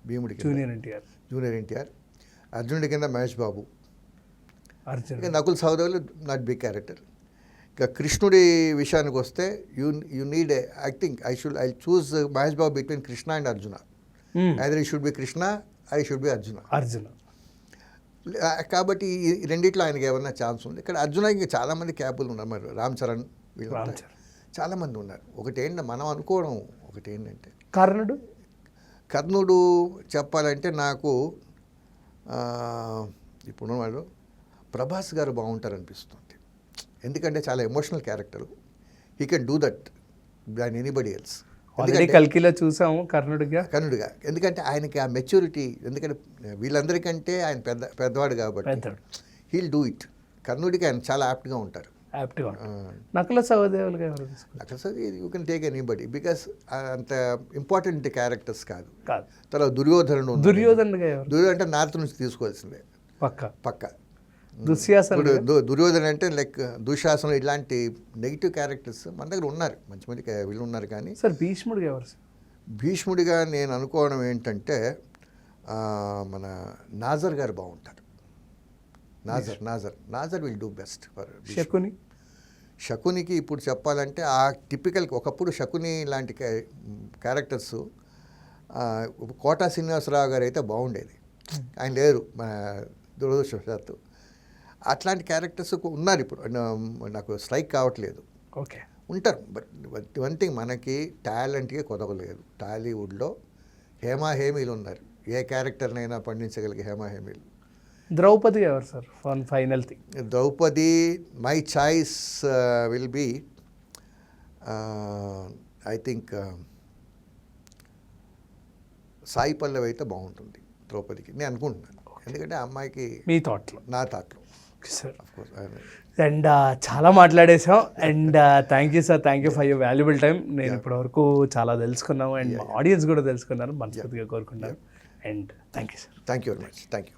భీముడి కింద జూనియర్ ఎన్టీఆర్. అర్జునుడి కింద మహేష్ బాబు. అర్జున్ ఇంకా నకుల్ సహదేవులు నాట్ బిగ్ క్యారెక్టర్. ఇంకా కృష్ణుడి విషయానికి వస్తే you need I think I choose Mahesh Babu between Krishna and Arjuna. Either he should be Krishna I should be Arjuna. కాబట్టి ఈ రెండిట్లో ఆయనకి ఏమన్నా ఛాన్స్ ఉంది. ఇక్కడ అర్జునకి చాలామంది క్యాపులు ఉన్నారు. మరి రామ్ చరణ్ వీళ్ళు చాలామంది ఉన్నారు. ఒకటేంటి మనం అనుకోవడం ఒకటేంటంటే కర్ణుడు చెప్పాలంటే నాకు ఇప్పుడు వాళ్ళు ప్రభాస్ గారు బాగుంటారు అనిపిస్తుంది. ఎందుకంటే చాలా emotional character. He can do that than anybody else. కల్కిలో చూసాము కర్ణుడిగా. ఎందుకంటే ఆయనకి ఆ మెచ్యూరిటీ, ఎందుకంటే వీళ్ళందరికంటే ఆయన పెద్దవాడు కాబట్టి హీల్ డూ ఇట్. కర్ణుడికి ఆయన చాలా యాప్ట్గా ఉంటారు. నకుల సహదేవులుగా you can take anybody because అంత ఇంపార్టెంట్ క్యారెక్టర్స్ కాదు. తర్వాత దుర్యోధనుడు అంటే నార్త్ నుంచి తీసుకోవాల్సిందే పక్క. దుర్యోధన అంటే లైక్ దుశ్శాసనం ఇలాంటి నెగిటివ్ క్యారెక్టర్స్ మన దగ్గర ఉన్నారు. మంచి మంది వీళ్ళు ఉన్నారు. కానీ సార్ భీష్ముడిగా నేను అనుకోవడం ఏంటంటే మన నాజర్ గారు బాగుంటారు. Nassar will do best for శకునికి. ఇప్పుడు చెప్పాలంటే ఆ టిపికల్ ఒకప్పుడు శకుని లాంటి క్యారెక్టర్స్ కోటా శ్రీనివాసరావు గారు అయితే బాగుండేది. ఆయన లేరు మన దురదృష్టవశాత్తు. అట్లాంటి క్యారెక్టర్స్ ఉన్నారు. ఇప్పుడు నాకు స్ట్రైక్ కావట్లేదు. ఓకే ఉంటారు. బట్ వన్ థింగ్ మనకి టాలెంట్కి కొదవలేదు. టాలీవుడ్లో హేమీలు ఉన్నారు. ఏ క్యారెక్టర్నైనా పండించగలిగే హేమీలు. ద్రౌపది ఎవరు sir final thing? Draupadi my choice will be I think Sai Pallavi అయితే బాగుంటుంది ద్రౌపదికి నేను అనుకుంటున్నాను. ఎందుకంటే అమ్మాయికి మీ థాట్లో నా థాట్లో సార్. అండ్ చాలా మాట్లాడేసాం. And thank you sir, thank you for your valuable time. నేను ఇప్పటివరకు చాలా తెలుసుకున్నాము అండ్ ఆడియన్స్ కూడా తెలుసుకున్నారు. మనస్ఫూర్తిగా కోరుకున్నాను. And thank you sir. Thank you very much. Thank you.